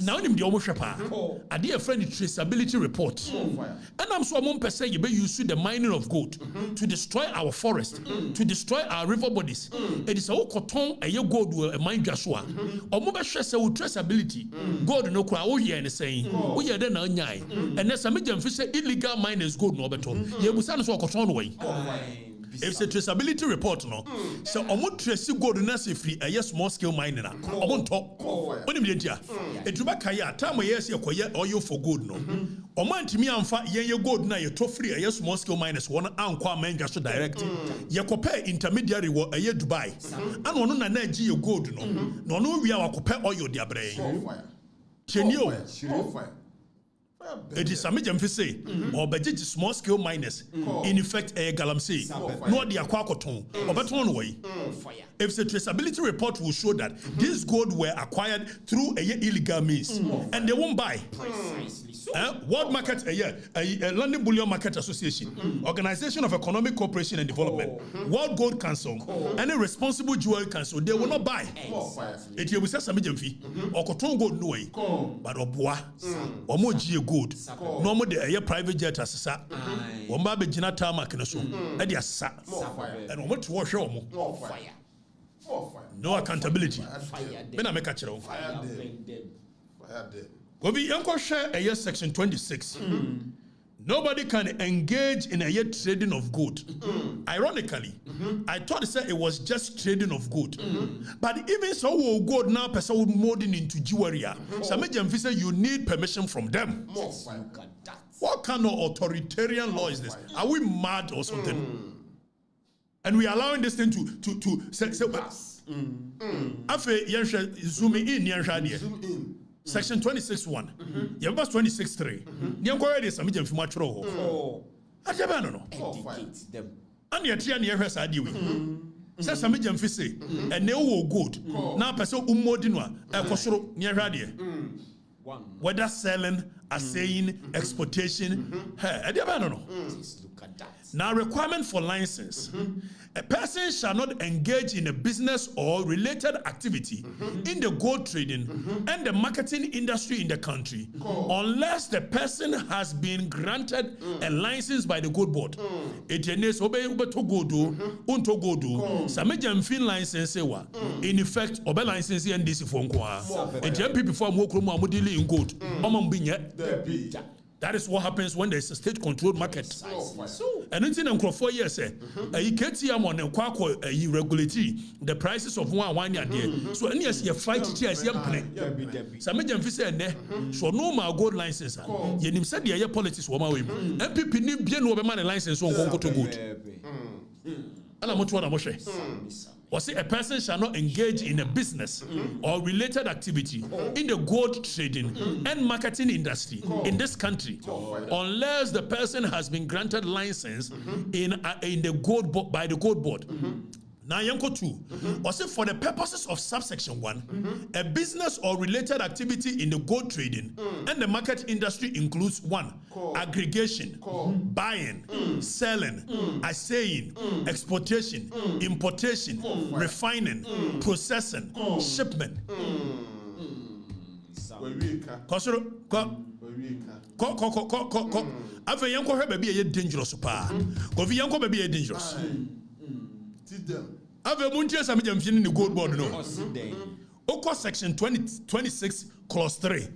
Now, I'm a dear friend traceability report. And I'm so one person you use the mining of gold to destroy our forest, to destroy our river bodies. It is a cotton a year gold will a mine Joshua. Or mobile share traceability. Gold no crowd. Here and saying, we are then and there's a medium fish illegal miners gold no better. You will send us walk on way. If a traceability report no, so omo trace gold na se free a small scale mining na. Omo nto. Oni mi dentia. Etuba kaya time yes ye koye oil for gold no. Omo antimi amfa ye gold na ye to free a small scale miners one ankwa manga so direct. Ye compare intermediary wo a Dubai. And ono na na gi ye gold no. No no wi a wakope oil dia brɛ. Chenio. It is some jam say or budget small scale miners in effect a galamsey no the aquacoton or but one way. If the traceability report will show that this gold were acquired through a illegal means and they won't buy. World Market a London Bullion Market Association, Organization of Economic Cooperation and Development, World Gold Council, and a Responsible Jewelry Council, they will not buy. It will say some fee or cotton gold no way, but oboa or more G gold. No more the private jet as sa. One baby Gina Tama can assume. And yes, and what to wash home. No accountability. Then I make a child. Gobi Yanko share a year section 26. Nobody can engage in a year trading of gold. Ironically, I thought it was just trading of gold. But even so, gold now person would molding into jewelry. Some say you need permission from them. What kind of authoritarian law is this? Are we mad or something? And we are allowing this thing to say Afe zoom in. Section 26.1. You have 26.3. Nyanko ready some jam fuma chro. Ajaba no. Educate them. And you try near her side we. Say some jam fi say and they wo good. Now person umodi no e kosoro near her there. Whether selling, assaying, exportation, ajaba no. Look at that. Now, requirement for license. A person shall not engage in a business or related activity in the gold trading and the marketing industry in the country unless the person has been granted a license by the gold board. Etenes obey to godo, unto godo, samejam fin license wa. In effect, obey license NDC for nkwa. Etem before mo kromo amudili in gold. Omambinye. That is what happens when there is a state-controlled market. And it's in a 4 years, you can't see on a regulatory the prices of one year there. So, any as you fight it as you play. Some of them say, so no more gold license. You said the politics were my way. And people need bien over money license on go to gold. And I'm not or say a person shall not engage in a business or related activity in the gold trading and marketing industry in this country unless the person has been granted license in the gold by the gold board. Now, Yanko 2, or say for the purposes of subsection 1, a business or related activity in the gold trading and the market industry includes 1. Aggregation, buying, selling, assaying, exportation, importation, refining, processing, shipment. After Yanko baby a dangerous pa. Kofi Yanko baby a dangerous. Have a muntia some jam in the gold board no. Oko section 26 clause 3.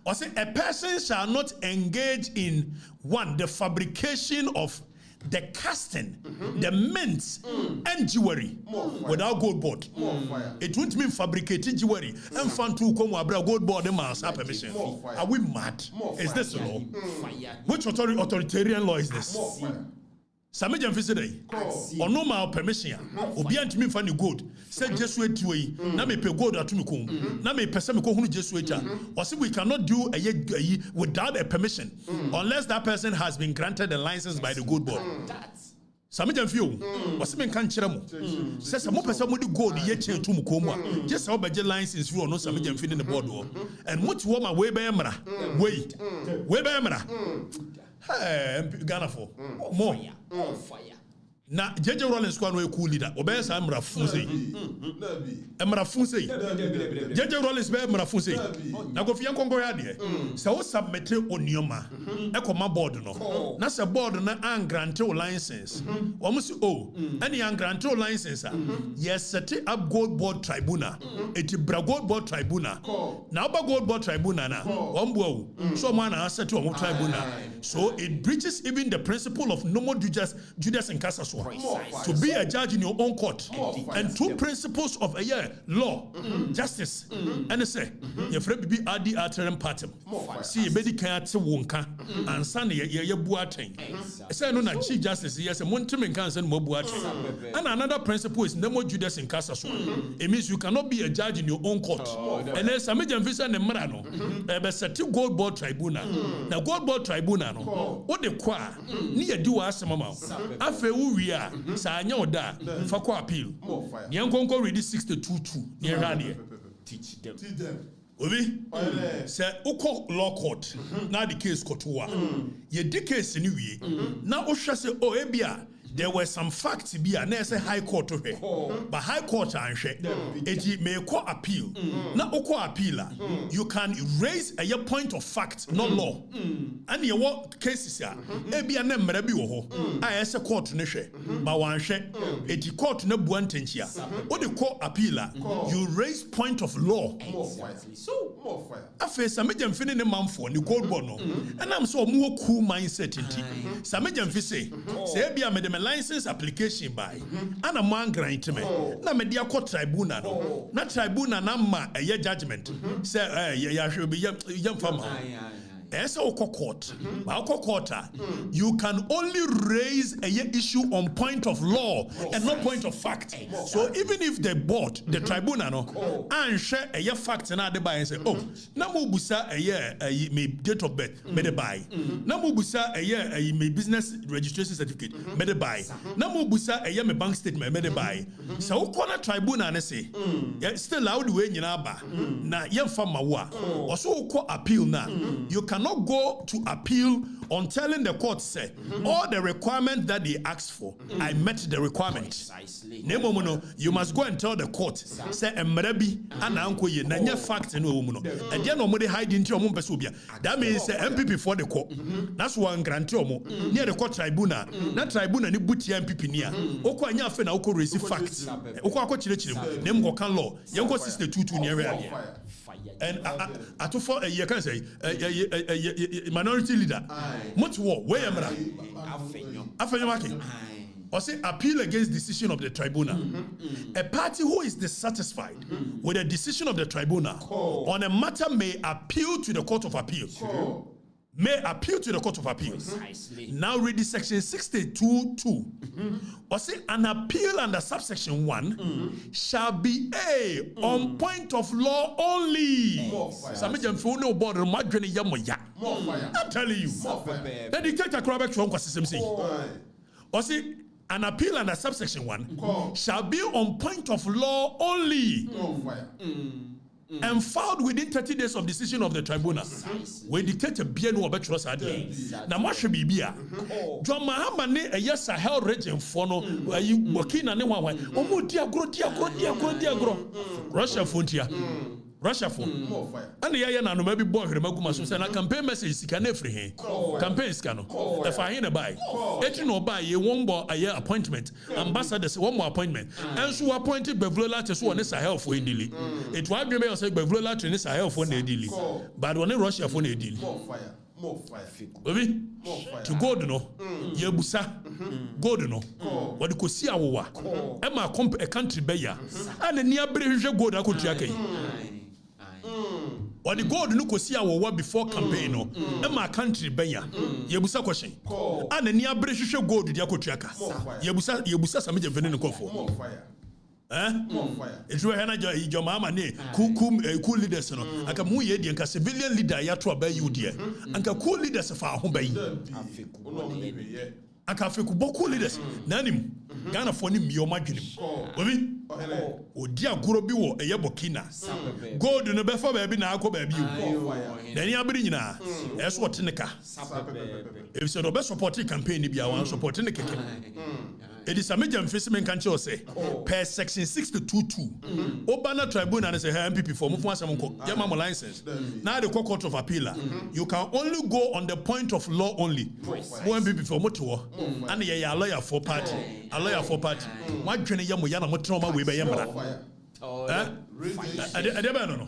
Or say a person shall not engage in 1. the fabrication of the casting, the mints, and jewelry without gold board. It won't mean fabricating jewelry and fan to come abra gold board and mass permission. Are we mad? Is this a law? Which authoritarian law is this? Samejam fisede or no mal permission obi antimi fa ne gold say jesuit way na me pe gold atumi ko na me pese me ko hunu jesuit or say we cannot do a without a permission unless that person has been granted a license by the gold board. Samejam fio or say men kan kire mo say some person mo di gold ye che tum ko mu a just say obeje license fio no samejam fi ne board wo and what wo ma we be mra we be mra Ghana for more fire. Na JJ Rollins kwa no cool leader. Obey sa mra funse. Mra funse. JJ Rollins be mra funse. Na go fian kongo ya de. Se wo submit onioma. E koma board no. Na se board na an grant license. Wo mo si any an grant license yes set up gold board tribunal. Eti bra gold board tribunal. Na oba gold board tribunal na. Wo mbo so man na set wo tribunal. So it breaches even the principle of normal Judas in Casa. to be a judge in your own court. And two principles of a law, justice, and say, your friend be adi altering pattern. See, a bedi can't say wonka, and Sunday, ye buating. Say, no, Chief Justice, yes, a Montemin cancer more buating. And another principle is no more Judas in Casaswan. It means you cannot be a judge in your own court. And there's a major visa and Marano, a goldboard tribunal. Now, goldboard tribunal, what the qua, near do us some amount. After we are, Sanyo da, Fakwa appeal. Yankonko ready 62-2 near Rania. Teach them. Obi, say Oko law court. Now the case court ye the case anyway. Now Osha say, oh, Ebia. There were some facts be a nurse high court to her, but high court and it may co appeal. Now, oko appeal, you can raise a point of fact, not law. And your what cases are, be a name, maybe I as a court nation, but one share, it court no buantentia. What the court appeal, you raise point of law. So, I face some medium finning a month for the gold bono, and I'm so more cool mindset in some medium say be a medium license application by and a man grant me na media court tribunal no na tribunal na ma a judgment say ya should be young farmer as a court you can only raise a issue on point of law and not point of fact. So even if the board the tribunal no and share a fact na de buy and say oh na mo busa a me date of birth me de buy na mo busa a me business registration certificate me de buy na mo busa a me bank statement me de buy so corner tribunal na say still allow the way nyina ba na ye fama wo a also ko appeal na you cannot go to appeal on telling the court say all the requirements that they asked for I met the requirement. No, you must go and tell the court say emrebi ana anko ye na nya fact no wo mu no e dey no mo dey hide into omo pese obia that means say MPP for the court that's one grant omo near the court tribunal na tribunal ni buti MPP ni a okọ anya afa na okọ raise fact okọ akọ chire nem go kan law ye go 62 near area. And to for you can say minority leader. Much war where am I? Or say appeal against decision of the tribunal. A party who is dissatisfied with the decision of the tribunal on a matter may appeal to the court of appeal. May appeal to the court of appeal. Now read the section 62(2). Or say an appeal under subsection 1 shall be on point of law only. I'm telling you. The dictator Krabek Chong was the same. Or say an appeal under subsection 1 shall be on point of law only. And filed within 30 days of decision of the tribunal. We dictate a bien or better idea. Now, what should be beer? John Mahama ne a yes, a hell region for no, you working on one. Oh, more dear, grow. Russia frontier. Russia phone. And the Yana no maybe boy Remaguma so send a campaign message can every here. Campaign scan. If I hear buy. It no buy ye one more a year appointment. Ambassadors one more appointment. And so appointed Bevlola to so nessa help for Indili. It will be say Bevlola to nessa help for Nedili. But when Russia for Nedili. More fire. Obi to God no. Yebusa. God no. What you see our Emma a country beya. And a near British God I could or the God no see our before campaign no my country benya yebusa question and the near British God dia kotuaka yebusa some je vene no kofo more fire it's where na your mama ne cool leaders no aka mu ye die nka civilian leader ya to aba you die anka cool leaders fa ho bayi aka fe ku boku leaders nanim Ghana for ni mioma dwenim obi odi agoro bi wo eye Burkina gold no be for baby na akọ baby u dani abiri nyina eso oteneka e so do be support campaign bi a wan support ne keke it is a major investment country say per section 62(2) Obana tribunal say MPP for move asem ko jama mo license now the court of appeal you can only go on the point of law only mo MPP for moto and ye a lawyer for party what dwene ye mo ya na mo troma we be ye mra adeba no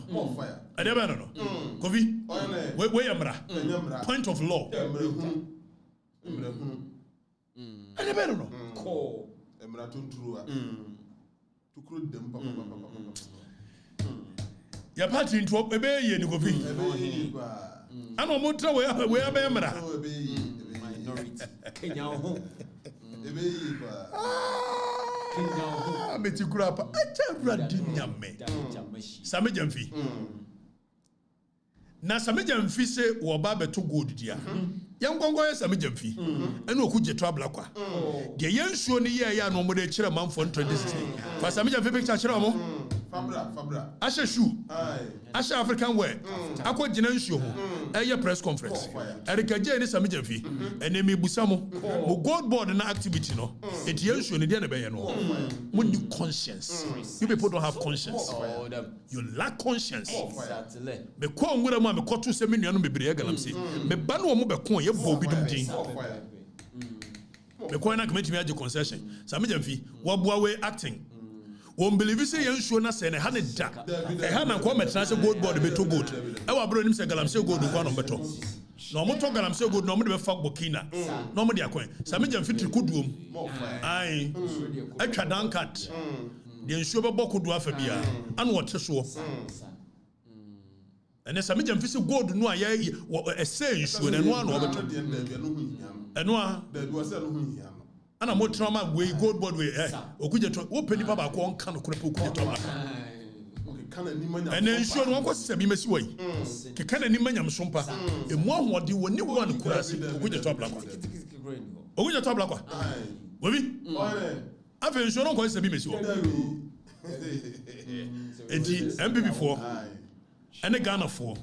kovi we ye mra point of law ene be no ko emra tonturu tukuro dem papa ya party into ebe ye ni kofi ana mo tra we abe mra minority Kenya ho ebe yi ba Kenya ho meti kura pa acha radi nyame same jamfi na same jamfi se wo ba beto gold dia yan gongo ya same jamfi ene oku je trouble kwa de yensuo ni ye ya no mo de kire manfo 2016 fa same jamfi picture kire mo fabra asha shoe asha African wear akọ gina nsuo ho eye press conference Erika je ni same jamfi ene me busamo mo goldboard na activity no eti yensuo ni de na be ye no mo ni conscience you people don't have conscience you lack conscience be ko nwura mu me koto se me nuanu bebre ya galamse me ba no mo be ko ye bo bi dum din me ko na committee me age concession same jamfi wo boa we acting won believe say yensuo na se ne ha ne da ha na ko metra se goldboard beto gold e wa bro nim se galamse gold ko no beto no mo to galamse gold no mo de be fa bokina no mo de akwan same jamfi trikuduom ai atwa dankat de yensuo be bokudu afa bia ana wote so ene same jamfi se gold no aye ese yensuo na no ana obeto eno a da duase no hu hia no ana mo trauma we goldboard we okuje to wo peni pa ba ko on kan kura pe okuje to ba okay kana ni manya ene nsuo no ko sebi mesi wai ke kana ni manya msompa emu ahode woni won kura si okuje to ba kwa okuje to ba kwa webi afa nsuo no ko sebi mesi wo enti MPP4 ene Ghana 4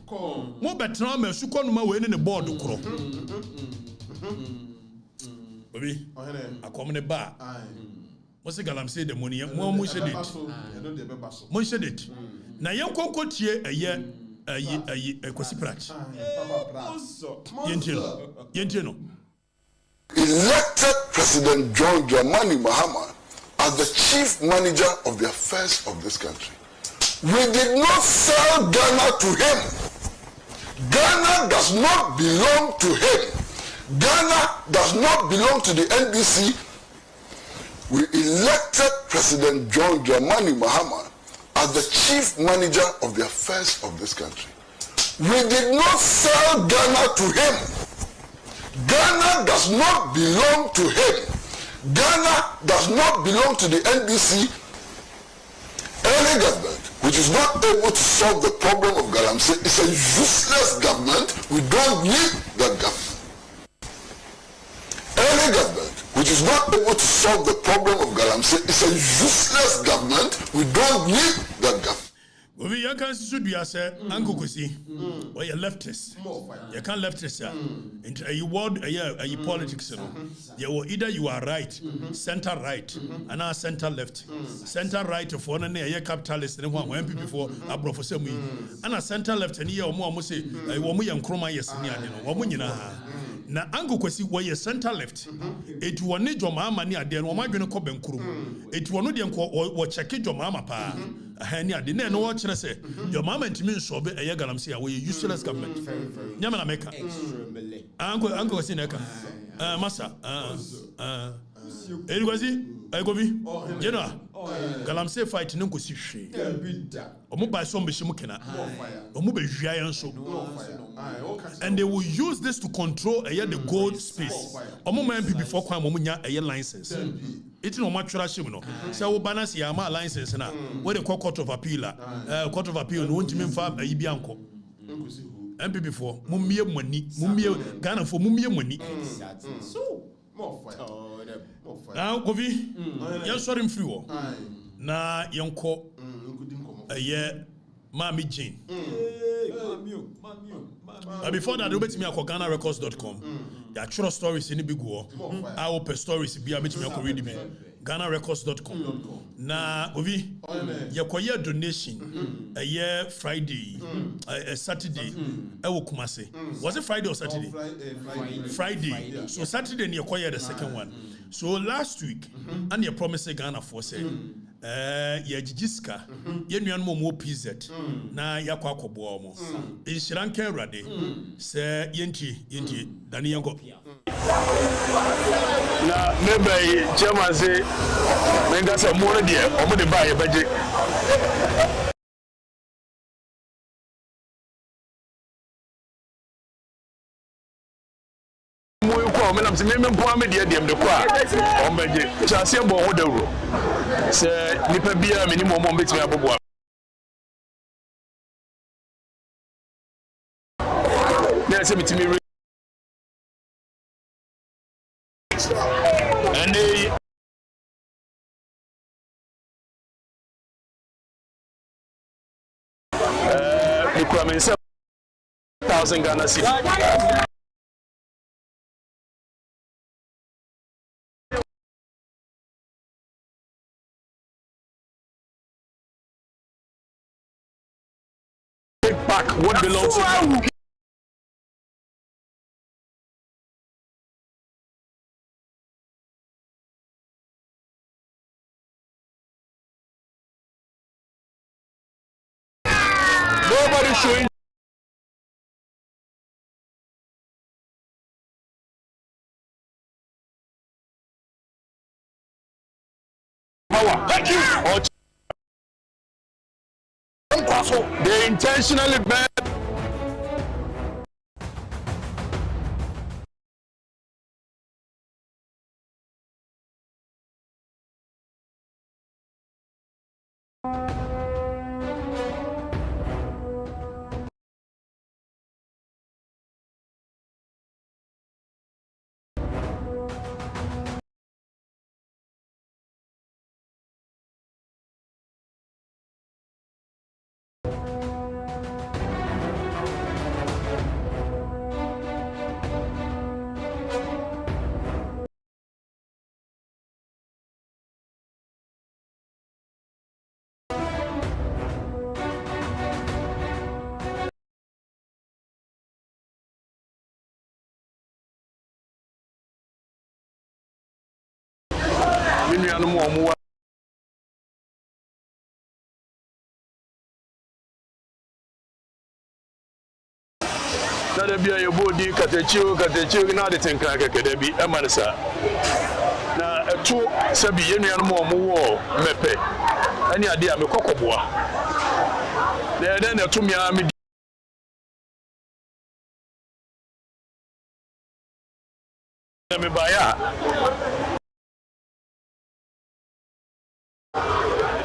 mo betra ma su ko no ma we ne board kro Obi, akomne ba. Mo se galamse de money, mo mo shedit. Mo shedit. Na yen konko tie ayi ekosi prach. Yentino. Elected President John Dramani Mahama as the chief manager of the affairs of this country. We did not sell Ghana to him. Ghana does not belong to him. Ghana does not belong to the NDC. We elected President John Dramani Mahama as the chief manager of the affairs of this country. We did not sell Ghana to him. Ghana does not belong to him. Ghana does not belong to the NDC. Any government which is not able to solve the problem of Galamsey is a useless government. We don't need that government. Any government which is not able to solve the problem of Galamsey is a useless government. We don't need that government. We can see do say Uncle Kosi or you leftist. You can't leftist into a word a politics. You either you are right, center right, and now center left. Center right for one a capitalist and one MPP for a professor. And a center left and you almost say a woman and chroma yes, woman. Na Uncle Kosi where you center left. It will need your mama near the one going to come and crew. It will not or check your mama pa. Hania de no watch say your mama and me so be a galamsey we useless government nyama na meka uncle was in eka massa anyway gobi you know galamsey fight no ko si hwe omo ba so mbe shimu kena omo be hwia yan so and they will use this to control the gold space omo man before kwan omo nya license it no matchura shim no say wo balance ya ma license na we the court of appeal court of appeal no ntimi mfa ayi bi anko MPP4 mummie mwani mummie Ghana for mummie mwani so more fire now govi yan sorry mfiri wo na yanko Mami Jane before that you bet me akọ GhanaRecords.com there are true stories in the big war I hope stories be a bet me akọ read me GhanaRecords.com na ovi yakoye donation a year Friday a Saturday e Kumase was it Friday or Saturday Friday so Saturday ni yakoye the second one so last week and you promised Ghana for say ya jijiska ye nuan mo PZ na yakwa akobo mo inshiranke rade se yenti dani yango na member chairman say menga say mo no de omo de ba ye beje mo ko me nam say me mpo am de dem de ko a o beje chase bo ho dawro say nipa bia me ni mo mo betimi abobo na say mitimi and they requirement 7,000 Ghana cedis. Take back what belongs to you. Nobody showing power. Thank you. They intentionally bad. That be a body Okatakyie na de tenka kekede bi emanisa na eto sabi yenuan mo wo mepe ani ade a me kokoboa na den eto mi a me me baya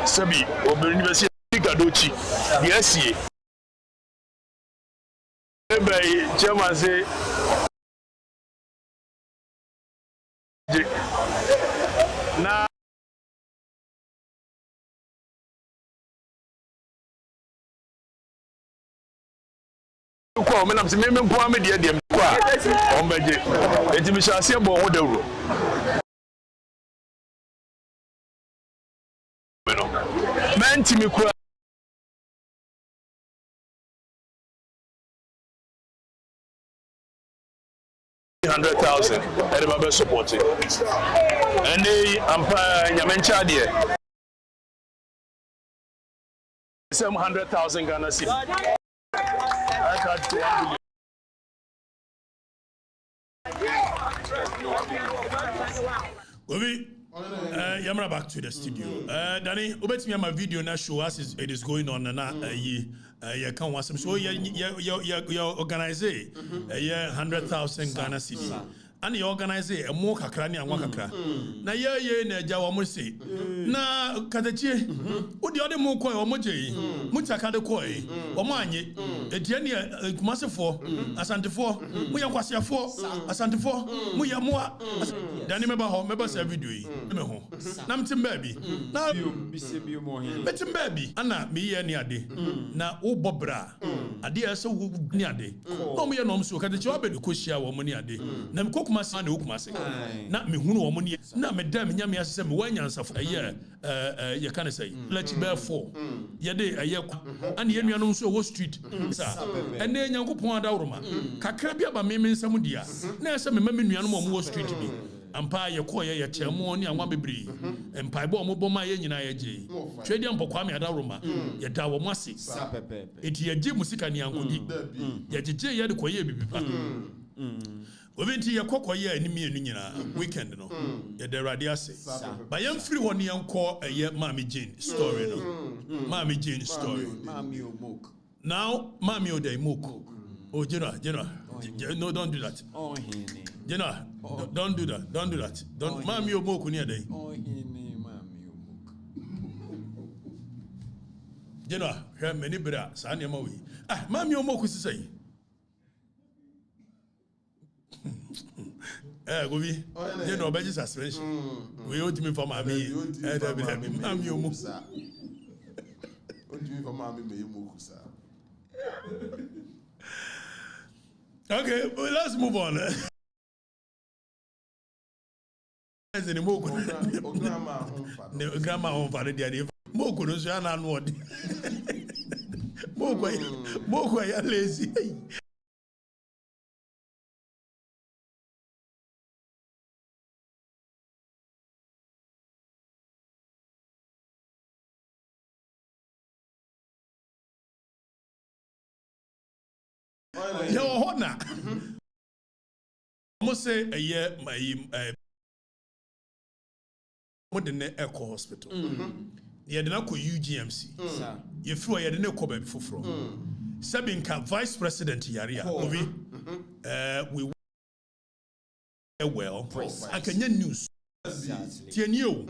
sabi obere university gadochi yesie Ebe chairman say na ko me nam se me mpo am de dem ko a on beje etimi shase bo ho dawro mentimi ko 100,000 everybody supporting and they ampa nyamencha there 700,000 Ghana cedis I got 1 billion. Yamra back to the studio. Danny, obet me my video now show us it is going on and you can watch some. So you organize 100,000 Ghana cedis. And you organize a more kakrani and wakakra. Na ye na jawa mose. Na Okatakyie. Odi ode mo koi o moje. Mutaka de koi. O mo anye. Etiani kumasefo, asantefo, mo yankwasiafo, asantefo, mo yamoa. Dani meba ho, meba se video yi. Me ho. Na mtim baby. Na bisebio mo hin. Betim baby. Ana me ye ni ade. Na wo bobra. Ade ese wo ni ade. No mo ye no mso Okatakyie wa be ko hia wo mo ni ade. Na me kumase na okumase na me hunu wo ni na me da me nyame asese me wanyansafo ye kan say lechi be 4 ye de an ye nuanom so wo street sa ene nyankopon adawroma kakra bi aba me nsam dia na ese me ma me nuanom wo street bi ampa ye koye ye chemo ni anwa bebre empa bo mo boma ye nyina ye je twedi ampokwa me adawroma ye da wo mase eti ye je musika ni ankodi ye jeje ye de koye bibipa Oventi ye kokoye animi enu nyina weekend no. Ye de radio say. But yam free one yanko ye Mami Jane story no. Mami Jane story. Mami Omok. Now Mami Ode Moko. Oh, General. No, don't do that. Oh, hini. General, don't do that. Don't do that. Don't Mami Omoko near day. Oh, hini, Mami Omok. General, here many bra Sanya Mawi. Ah, Mami Omoko say. Gobi, you know, Beji suspension. We owed me for Mami. Mami Omoko. What do you mean for Mami Mokusa? Okay, well, let's move on. Grandma home for the day. Moko no so na no odi. Moko ya lazy. Yo hona. Mo say a year my modern Echo Hospital. You had not UGMC. You flew a year ko baby for Sabinka Vice President Yaria. We well. I can get news. Tienio.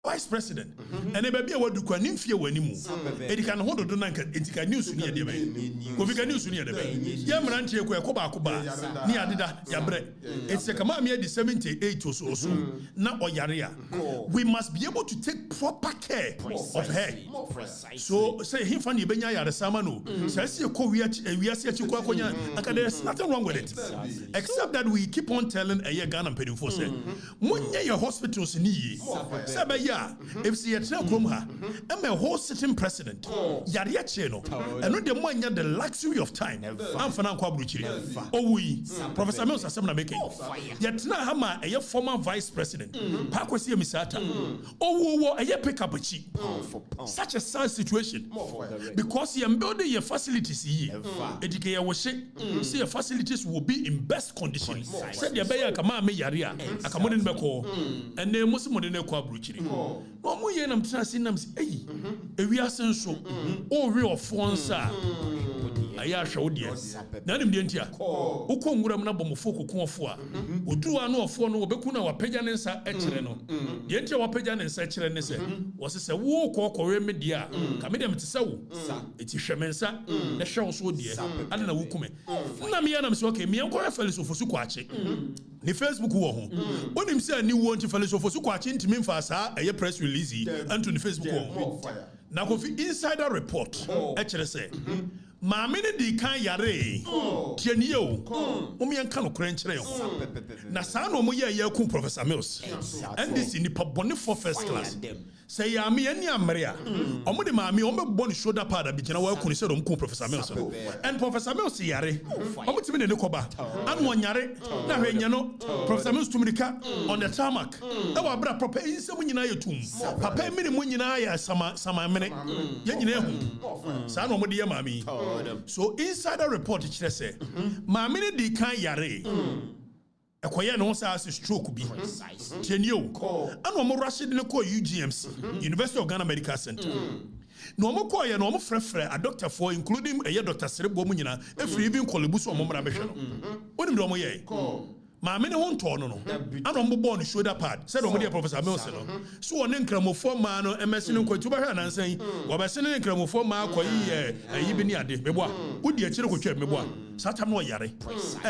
Vice President, and a baby would do Quanimfia when you move. It can hold on to Antica news near the bay. Covica news near the bay. Yamranche, Koba, near Dida, Yabre. It's a Kamamia the 78 or so, not or Yaria. We must be able to take proper care of her. So say him funny Benya Yara Samano. Says you we are Chiconia, and there's nothing wrong with it. Except that we keep on telling a year Ghana Pedin for say, Munya your hospitals in ye. Sabaya. If see a Kromha, I'm a whole sitting president. Yaria Cheno, and not the one the luxury of time. I'm Fanan Kwabuchi. Oh, we, Professor Mills, Assembly making. Yet now, Hama, a former vice president, Pakwasi Misata. Oh, a year pick up a cheap. Such a sad situation because you are building your facilities here. Educate was say your facilities will be in best condition. Said the Bayer Kama Yaria, a common Beko, and the Muslim Kwabuchi. No more yen am trusting them. Hey, we are so oh, real phones are. I showed you. None of the India. Who come with a number of folk confua. Who do I know of phone or Becuna or Pejanessa Echeleno? The India or Pejan and Sechelene was a walk or media. Comedian to so. It's a Shemensa, the show so dear. I don't know who come. Namianam so okay, me and Corafels of Sukwachi. The Facebook war. When him say new one to fellows of Sukwachi to Memphasa, a press release, and to the Facebook war. Now, if insider report, actually say. Mamine di kan yare tienio omi an kan okrenchire na sa no mo ye ku Professor Mills NDC ni pabone for first class say ya me ani amre a omo de maame omo bone shoulder pad abigina wa ku ni say do ku Professor Mills and Professor Mills yare omo timi ne koba an wonyare na hwenya no Professor Mills tumrika on the tarmac e wa bra proper insem nyina yetum papa mi ne mo nyina ya sama mene ye nyina ehu sa no mo de ye maame. So insider report it say maame di kan yare ekoye no say stroke bi tenio ana mo Rashid ne ko UGMC University of Ghana Medical Center no mo ko ye no mo frefre a doctor for including a Dr. Serebo mu nyina efri even kolebu so mo mra behwe no onim do mo ye maame ne ho nto no ana mo bɔ no shoulder pad said mo dey Professor Mills no so one nkramofo ma no MS no kwatu ba hwa nansan wo ba se ne nkramofo ma akoyi ayi bi ni ade meboa wodi a kire kwatwa meboa satam no yare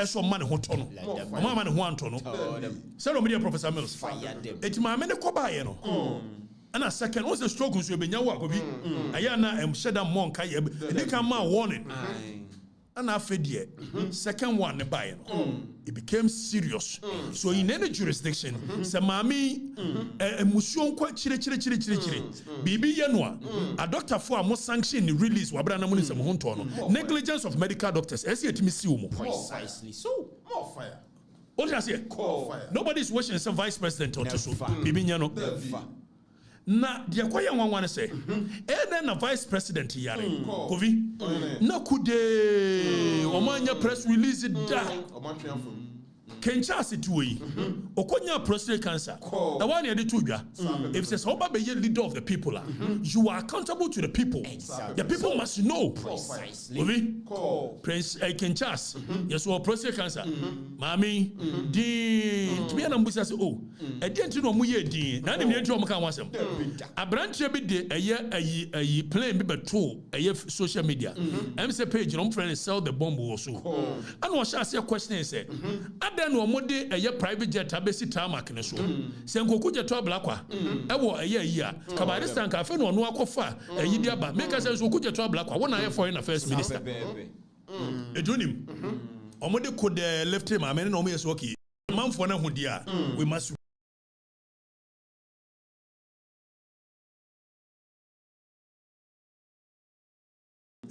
so ma ne ho to no ma ne ho anto no said mo dey Professor Mills eti maame ne ko ba ye no ana second what's the stroke so be nyawo akobi aya na sheda monka ye dey kan ma warning and after the second one, it became serious. So in any jurisdiction, Samami, a musion quite chiri. Bibi Yanwa, a doctor for a more sanction release Wabrana Munis and Hontono. Negligence of medical doctors, as yet Missiumo. Precisely so. More fire. What I say? Nobody's wishing some vice president or to so. Bibi Yano. na de akoya nwanwan say then na vice president yare kovi na kude omanya press release da Kenchasi tuwe okonya prostate cancer the one you did to ya if says oba be leader of the people you are accountable to the people the people must know precisely Prince Kenchas yes or prostate cancer mami din to be na mbusa say oh e dey ntino mu ye din na dem ntino mo kan wasem abrantie bi de ayi plane bi beto social media am say page no friend sell the bomb also and what shall say question say no mode private jet abesi tarmac ne so senkoku jet ablakwa ewo yi a kabaristan ka fe no no akofa ayi di aba make sense senkoku jet ablakwa wona ye foreign affairs minister edunim omode ko de left him amene no mo yeso okay manfo na ho dia we must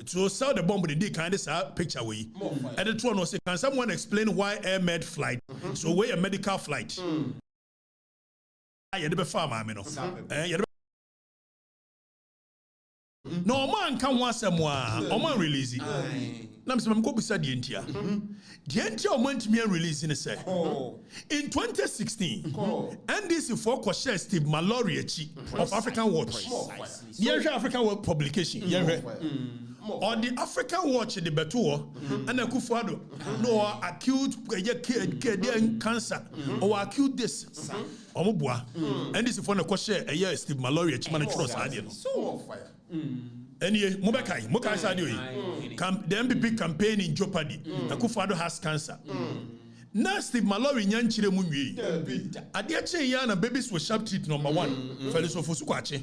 to sell the bomb with the kind of picture we and the one was say, can someone explain why air med flight so where a medical flight you the farm no man can want someone or man release nam se go bisa the entia o man to me release in say in 2016 NDC for share Steve Mallory of African Watch African Watch publication or the African Watch the beto and Akufo-Addo no acute cancer or acute this omobua NDC for no share Steve Mallory man trust idea so anyway Mokai Sadio the MPP campaign in jeopardy Akufo-Addo has cancer na Steve Mallory nyanchire mu nwie ade ache ya na babies with sharp teeth number 1 Felix Ofosu-Kwakye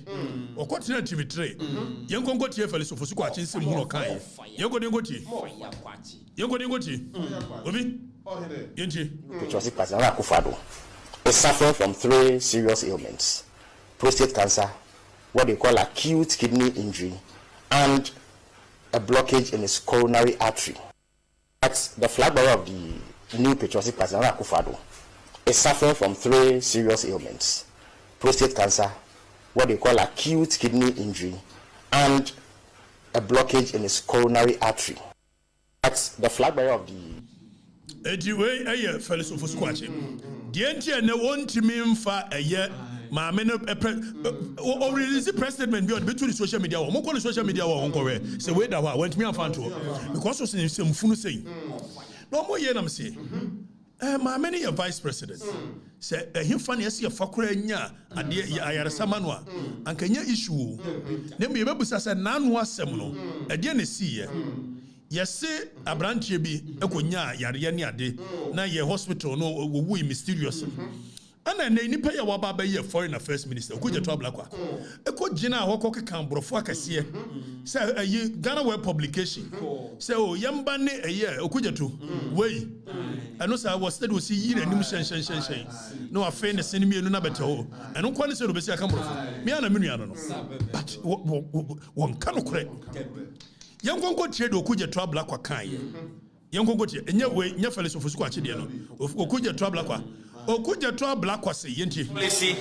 okotena TV3 yenkonko tie Felix Ofosu-Kwakye nsem hu no kan yenkonko tie obi yenti President Akufo-Addo is suffering from 3 serious ailments: prostate cancer, what they call acute kidney injury, and a blockage in his coronary artery. That's the flag bearer of the new patriotic President Akufo-Addo is suffering from 3 serious ailments: prostate cancer, what they call acute kidney injury, and a blockage in his coronary artery. That's the flag bearer of the anyway Felix Ofosu-Kwakye the entia na won't me fa maame no o release president bi on between social media wo mo call social media wo honko say we da wa want me afanto because so say mfunu say no mo ye nam say maame ne vice president say himfa ne ye fakora nya ade ayaresama no a ankanya issue ne me bebusa say nanu asem no ade ne siye yesi abrantie bi ekonya yare ne ade na ye hospital no wo mysterious ana na nipa ya waba ba ye foreign affairs minister ko jeto ablakwa eko gina ahoko kekan brofo akase say ayi Ghana web publication say o yamba ne eye okujeto wey eno say was study was yi na nim shen no afa ne sene mienu na beta o eno kwa ne say do be say aka brofo me ana menu ano no but won kanu kure yankonko tie do okujeto ablakwa kan ye yankonko tie enye we nya Felix Ofosu-Kwakye de no okujeto ablakwa policy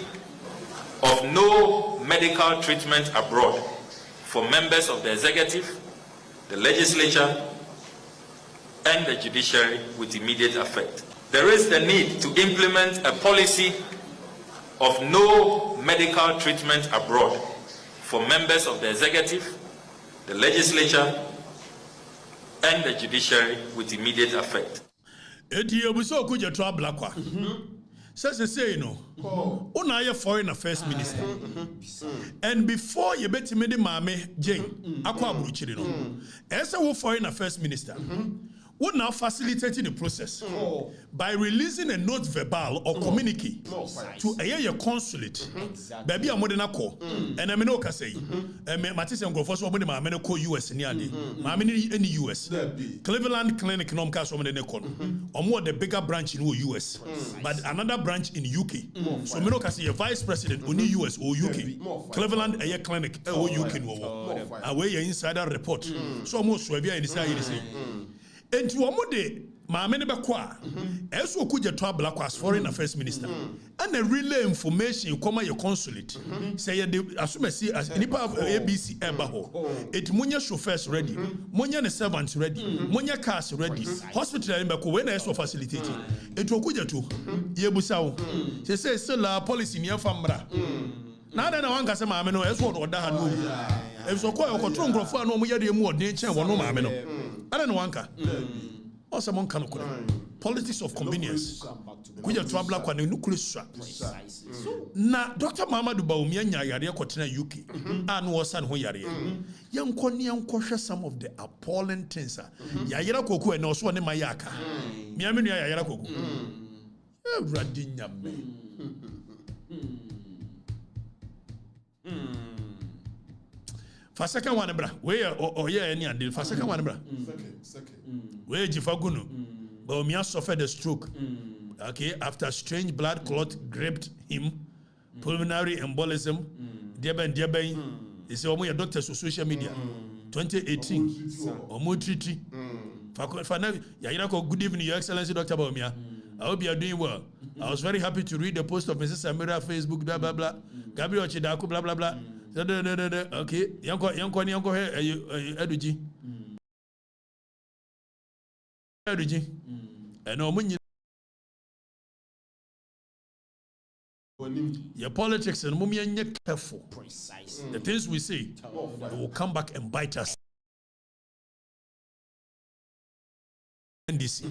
of no medical treatment abroad for members of the executive, the legislature, and the judiciary with immediate effect. There is the need to implement a policy of no medical treatment abroad for members of the executive, the legislature, and the judiciary with immediate effect. Say no. Una ye foreign affairs minister. And before you bet me the mame Jane, akwa aburuchiri no. Esa wo foreign affairs minister. Would now facilitating the process by releasing a note verbal or communique to a consulate. Baby, I'm more than a call. And I mean, okay, say, Matisse and Grofos, I'm going to call US in the US. Cleveland Clinic, no cash over the Necon, or more the bigger branch in the US, but another branch in UK. So, Minoka say a vice president in the US or UK. Cleveland a clinic or UK. Away your insider report. So, almost Swabia in the side. Enti wo mo de maame ne bekwa eso okuja to abla kwa foreign affairs minister and a relay information come your consulate. Say assume see as nipa ABC ebaho. It munya chauffeurs ready, munya servants ready, munya cars ready. Hospital in Bako when I so facilitating. It will kuja to yebusaw. Say still policy near famra. Na na wanka se maame no eso oda ha no. E so ko okotro nkrofo a no mo yade mu odin chen wono maame no. Ana na wanka. O se mon kan okura. Politics of convenience. Kuja traveler kwa ne nukure swa. Na Dr. Muhammadu Bawumia nya yare akotena UK. Anu osan ho yare. Yanko ne yankohwe some of the appalling things. Ya yare koku e na so ne mayaka. Mia menu ya yare koku. Ewradi nyame. For second one, bra. Where or yeah, any and for second one, bra. Second. Where Jifagunu, Bawumia suffered a stroke. Okay, after strange blood clot gripped him, pulmonary embolism. Diaben. They say, "Oh, your doctors on social media." 2018. Omo treaty. For now, good evening, Your Excellency, Dr. Bawumia. I hope you are doing well. I was very happy to read the post of Mrs. Samira Facebook, blah blah blah. Gabriel Chidaku, blah blah blah. Okay, yanko eduji. Eduji. And your politics and mummy and careful. Precise. The things we say, they will come back and bite us. NDC.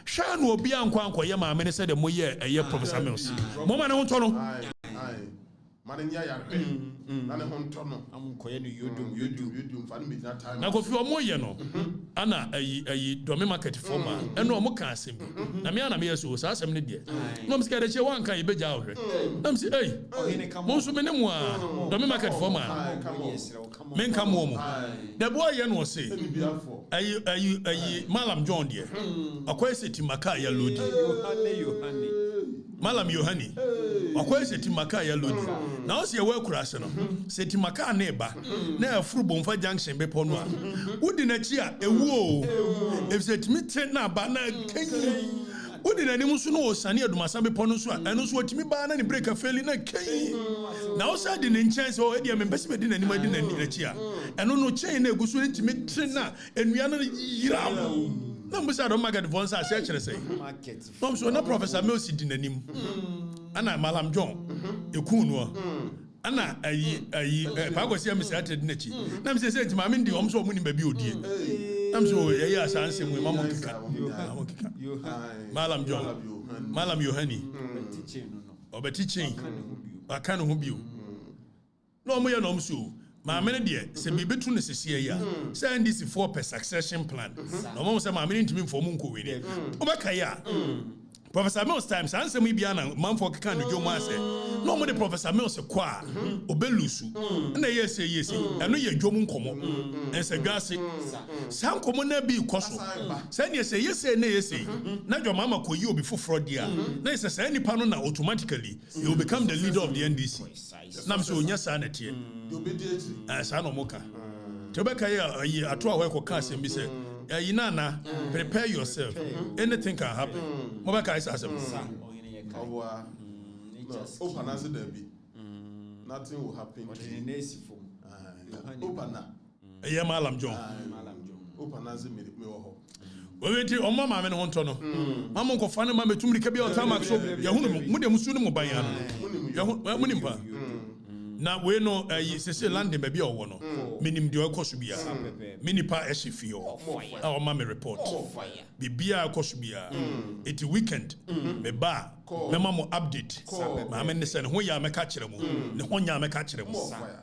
Shan will be on Kwanko Yama, Minister the Moye, a year Professor Mills. Mama, I want to know. Now, if you are more, you know, Anna, a domain market former, and no more can sing. Namiana, me as was as a minute. No, scared that you want can be out. I'm saying, hey, most of many more domain market former. Men come home. The boy, you know, say, a Malam John, dear. A question to Makaya Ludi. Malam Yohani. Okwe se timaka ya lodi. Na o se we kurase no. Se timaka na eba. Na afuru bomfa junction be pono a. Wodi na chi a ewu o. If se timi tre na ba na kenyi. Wodi na nimu so no o sane adumasa be pono so a. Eno so timi ba na ni break afeli na kenyi. Na o sa di ne nchen so e dia me bese be di na nimu di na chi a. Eno no chain na eguso ni timi tre na enua na yira. No, Mr. Don't market once I say. No, so no Professor Mills in the name. Anna Malam John, you coon. Anna, Pagosia Mr. Nechi. Nam says, Mamma, the home so many baby. I'm so, yes, answering with Mamma. Malam John, Malam Yohani, or teaching. I can't home you. No more, no, so. My many dear, say me between the CCA, say NDC 4 succession plan. No one say my meaning to me for Munko with it. Obakaya. Professor Mills times answer me beyond man for can you say. No more the Professor Mills a qua, Obelusu. And they say yes, and no ye Jomun Como. And say Gassi. Some common be cost. Send you say yes, and nay say. Not your mamma could you before fraud year. Nay says any panel automatically you will become the leader of the NDC. Nam so nya sanity. Sano moka. Tobeka ya atwa weko kasi mbi say Naana, prepare yourself. Anything can happen. Mobaka is as nothing will happen. Yeah, Malam John. We wait till Mama and Hontono. Mamma go find Mamma to me, Kabia Tamak, so Yahoo, Mudim Sunimo Bayana. Yahoo, now we know say land maybe or one. Minim the Okosubia. Minipa Eshifio. Our mammy report. Bibia Okosubia. It's weekend. Me ba. Me mamo update. Mamma listen when ya me catch them. The one ya me catch them.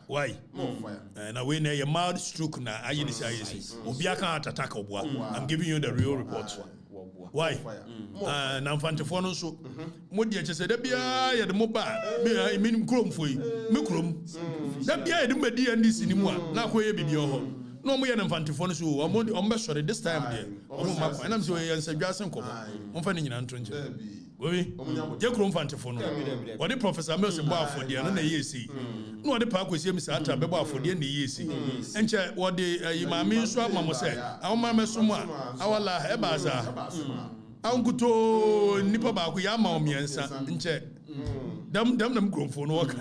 Why? Now we know a mild stroke na ayinisi. Obiaka attack obwa. I'm giving you the real report. Why? Na mfantefono so modi eche se da bia ya de moba me minim krom foi me krom da bia ya de madi NDC ni mu a na akoye bibi ho no mo ya na mfantefono so o mbe sore this time there o mo makwa na me so ya nsadwasen komo o mfa ni nyina ntonje we je krom mfantefono o de Professor Mills bo afode na yesi no o de pa akosie mi sa atra be bo afode na yesi enche o de maami so amamo se awoma me so mu a awala e baza Anguto nipa ba ku ya ma omiensa nche Them grown for no work.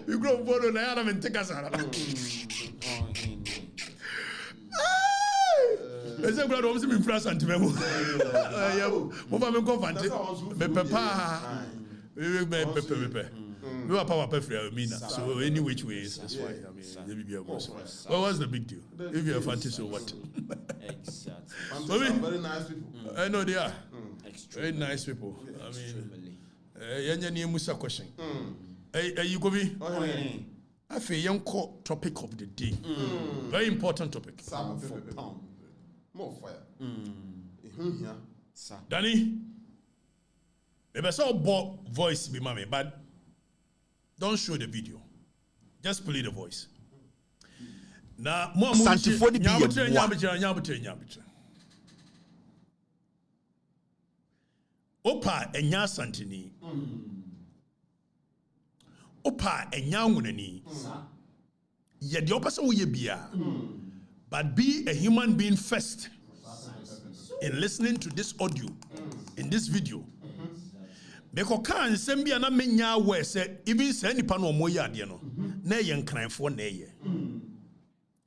You grown for no, I haven't taken us. Ese kura do mi influence antimemo. Mo fa me ko fante. Me papa. Me papa free me na. So any which way is fine. I mean, well, what's the big deal? If you're fancy, so what? Exactly. Very nice people. I know they are. Very nice people. I mean, yanya musa question. You go be. I feel young topic of the day. Very important topic. More fire. Danny, maybe I saw voice be mommy, but don't show the video. Just play the voice. Now, more Santifoni bi Opa enya santini. Opa enya ngunani. Yet the opposite way bia. But be a human being first in listening to this audio, in this video. Because can sembia na menya we say even say nipa no mo ya de no na ye nkranfo na ye.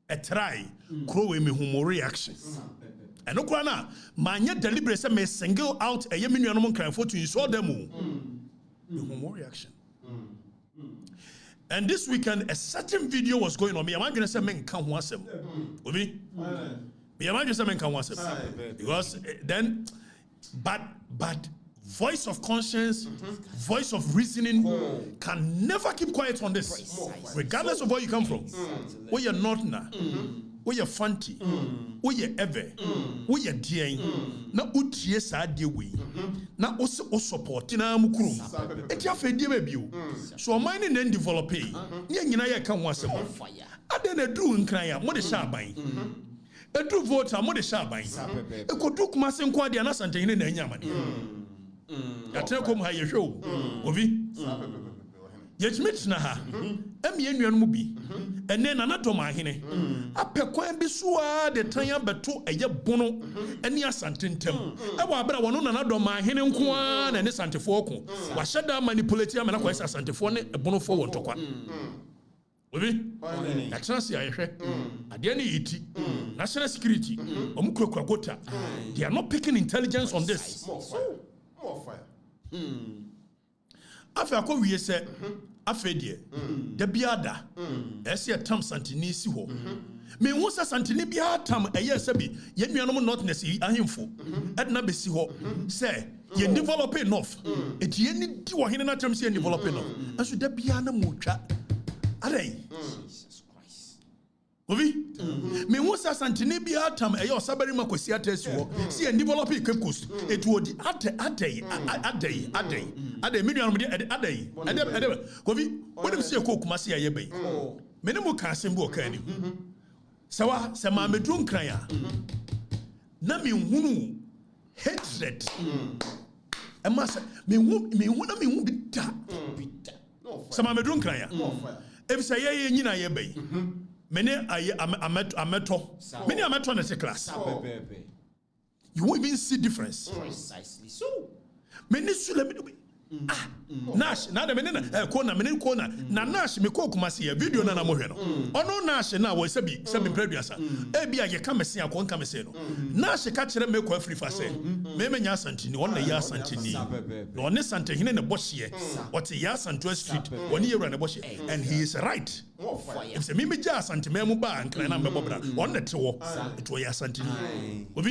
A try crow me humo reaction. And no na manya deliberate say me single out a ye me nuanom nkranfo to insult them. The humo reaction. And this weekend, a certain video was going on. Me, I'm going to say, "Men can't want them." Obi, me, I'm going to say, "Men can't want them," because then, but voice of conscience, voice of reasoning, can never keep quiet on this, regardless of where you come from. Where you're not now, where you're fancy, where you're ever, where you're dear, na utie sa de we, na o support na mukrum. Eti afedie baby o. So mine then develop e. Nye nyina ye kan ho asem. Ade na dru nkran ya mo de sha ban. Edru voter mo de sha ban. Ekodu kuma se nko ade na Asantes ne na anya amane. Yatre kom ha ye hwe obi. Yetmit na ha. Emie nuanu mu bi. Ene na dom ahene. Apekwan bi so a de tan abeto eye bono ene Asantes ntem. E wa abra wono na dom ahene nko a na ne santefo ko. Wa hyeda manipulate am na ko Asantefo ne bono fo won tokwa. Obi? Na chance ya hwe. Ade na yiti. National security. Omukura gota. They are not picking intelligence on this. More fire. Afi akɔwie sɛ afi deɛ da biada ɛsɛ tam santini si hɔ me hu sɛ santini biara tam ɛyɛ sɛ bi yɛn nuanom notness yi ahemfo ɛdena bɛsi hɔ sɛ yɛn develop enough eti yɛn ni di wɔ hene na tam sɛ yɛn develop enough ɛso da biara na mo twa adai Ovi, me hu sɛ santini biara tam ɛyɛ ɔsabari ma kwasi atasi hɔ si yɛn develop Cape Coast etu odi adai me nuanom de adai Ovi, wonim sɛ yɛkɔ kuma se yɛyɛ bɛyi me ne mo ka asɛm bi ɔka ni sɛ ma meduru nkran a na me hunu hatred ɛma sɛ me hu bi da sɛ ma meduru nkran a ebi sɛ yɛyɛ nyina yɛ bɛyi many ameto. Many ameto in the class. You won't even see difference. Precisely so. Many Nash, na corner. Na Nash me ko kuma see video na mo hwe no. Ono Nash na wo se bi preduasa. E bia ye ka mese akon ka mese no. Nash ka kire me ko Afrifa say. Me menya Asantini, on na ya Asantini. No on Sante hine ne bohye. What ya Santo Street, on ye run ne bohye. And he is right. If se me ja Asante me mu ba nkran na me bobra. On ne te wo. It wo ya Asantini. Obi,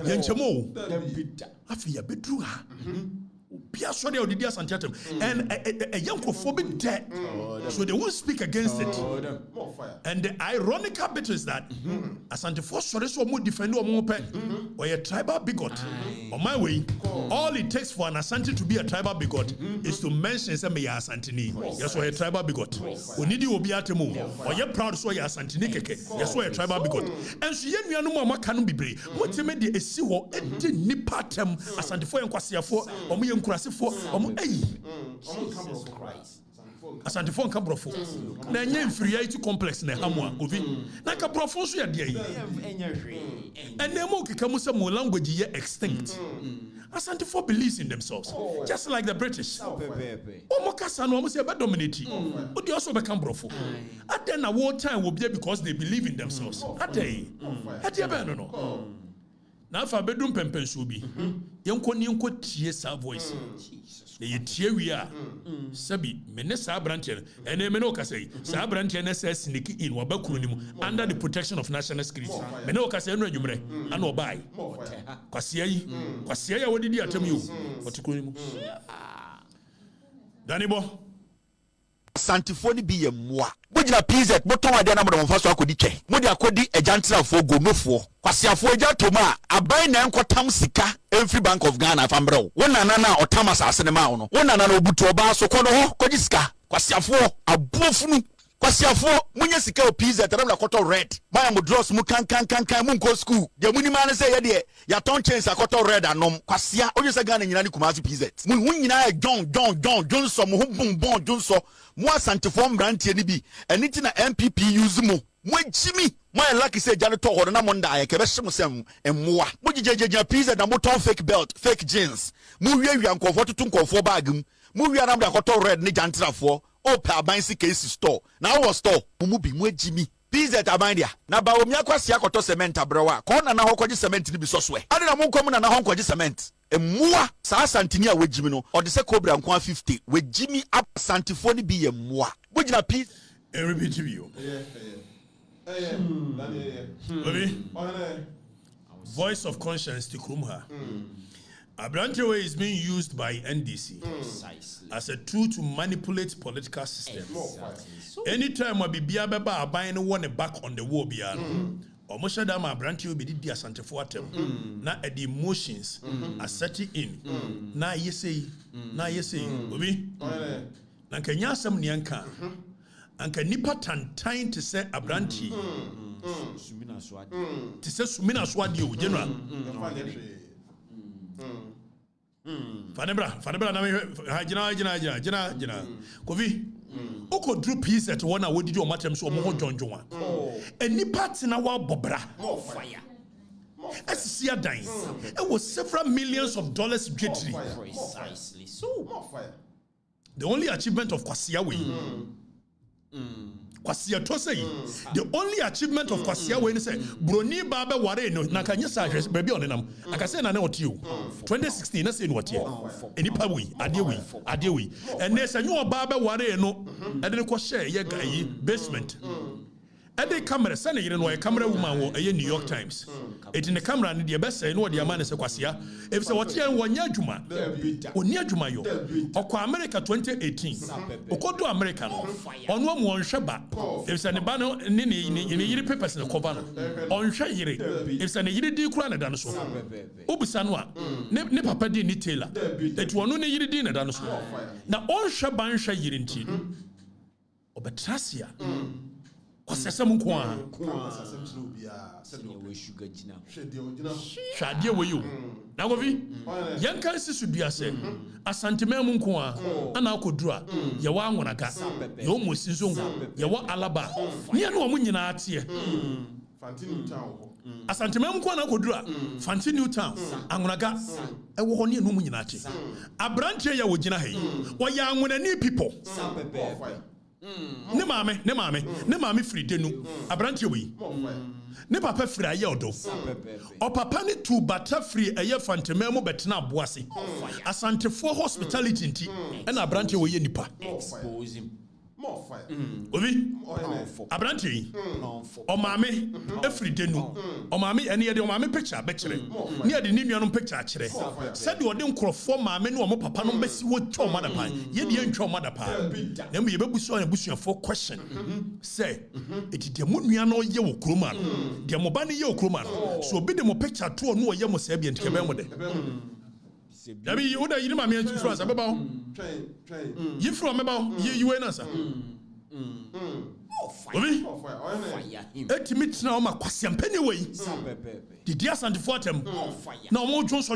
ye nchemo. Afi ya bedru ha. And a young phobic dead, so they won't speak against it. And the ironical bit is that Asantefo sorry so more defend or a tribal bigot. On my way, all it takes for an Asante to be a tribal bigot is to mention some Asantini. Yes, or a tribal bigot. We need you be at or you're proud so you're Asantini keke. Yes, or a tribal bigot. And so you know what can be brave. What you made the esi wo edi nipatem Asantefo en kwasiafo omo ye nkurasefo omo Jesus Christ Asantefo nka brofo na enye inferiority complex na hamwa ovi na ka brofo so ya de yi enemo kika mu se mo language ye extinct Asantefo believes in themselves just like the British omo kasa no omo se be dominate odi also be kan brofo aden na war time will be because they believe in themselves ade be no na fa bedum pempenso bi yenko ni enko tie sa voice ye tie wi a sabi mene sa branche ene me no kasai sa branche na say sneak in wa bakuru ni mu under the protection of national security me no kasai no adwumre ana obai kwasia ya wodidi atam yo otikuru ni mu Danibo Santifo ni bi ye mmoa bogina PZ boton ade na mo fa so akodi twe mo de akodi ajantrafo gomofo kwasiafo agantoma aban na enkotam sika every Bank of Ghana fambrɛ wo nana na otam asase ne ma wo no wo nana na obutu oba so kɔ no ho kɔdi sika kwasiafo abofunu kwasiafo munye sika o PZ tara na kɔtɔ red ba mo dross mu kan mu nko school de muni ma ne sɛ ye de ya ton chains akɔtɔ red anom kwasia onye sɛ Ghana nyina ni kumasi PZ mu nyina John so mo ho bon John so mo Asantefo mbrantie ni bi eniti na MPP use mo jimi mo lucky say jane to hodo na mo nda ayeke be hye sem emmoa mo gigegegia PZ na mo ton fake belt fake jeans mo wiawia nkofo tutu nkofo bag mo wia na mo akɔtɔ red ni jantrafo o pa aban case store na wo store mo bi mo jimi PZ aban dia na ba omi akwase akɔtɔ cement abrewa ko na hokɔgye cement ni bi so so e ade na mo nkom na hokɔgye cement emmoa sa Asantini a wejimi no ode se cobra nko 50 wejimi Asantefo ni bi ye mmoa bogina PZ repeat to you voice of conscience to Krumha. Abrantewe is being used by NDC as a tool to manipulate political systems. Anytime a bibia beba abayne one back on the wall biano. Almost that my Abrantewe be di Asantefo atem. Na the emotions are setting in. Na yesi. Obi. Na kenya asem ni anka. Anka nipa tantan to say Abrantewe. To say Sumina Swadi o general. Fanebra na jina Kofi oko drew peace at one awodi di o matem so mo ho jonjonwa enipa tina wa bobra more fire esia dan it was several millions of dollars getri precisely so more fire the only achievement of Kwasia we Kwasia to say the only achievement of Kwasia we say broni ba be ware no na kanye sa hwes ba bi onenam aka say na na otie o 2016 na say no otie enipa we ade we ene say nyo ba be ware no ede ne ko share ye guy basement ede camera say na yire no e camera woman wo e New York Times eti ne camera ne de be say no de ama ne say Kwasia if say otie wonya adwuma oni adwuma yo okọ America 2018 okodo America no ono mo onhwe ba if say ne ba no ne yire papers ne cover no onhwe yire if say ne yire di kura na da no so obusa no a ne papa di ni Taylor eti ono ne yire di na da no so na onhwe ba nhwe yire nti obetrasia Kwasasam nko a Shade we you na govi yankan sisu bia se asantemam nko a ana akodura ye wa anwonaga ye o mosinso ye wa alaba ne na o nyina ate Fantini Town asantemam nko na akodura Fantini Town anwonaga e wo ho ne no nyina ate abranche ya wo gina hai wo ya anwonani people ne maame free denu Abrantewe we ne papa free aye odo o papa ne tu bata free aye fantemam betena aboase Asantefo hospitality nti e na Abrantewe ye nipa expose him more fire obi Abrantewe o maame free denu o maame ene ye de o maame picture be kire ne ye de ni nuanom picture kire said o de nkrofo maame ne o mo papa no besi wo twa mother pan ye de ntwa mother pan na me ye bebusu an busuafo question say eti de mo nua no ye wo kroma no de mo ba ne ye wo kroma no so obi de mo picture to no ye mo se bia ntike be mo de Dabi you da yiri ma me influence abeba ho. You from about you we na sir. Obi etimi tena o ma kwasiampani wei didi Asantefo atem na o mo dwonso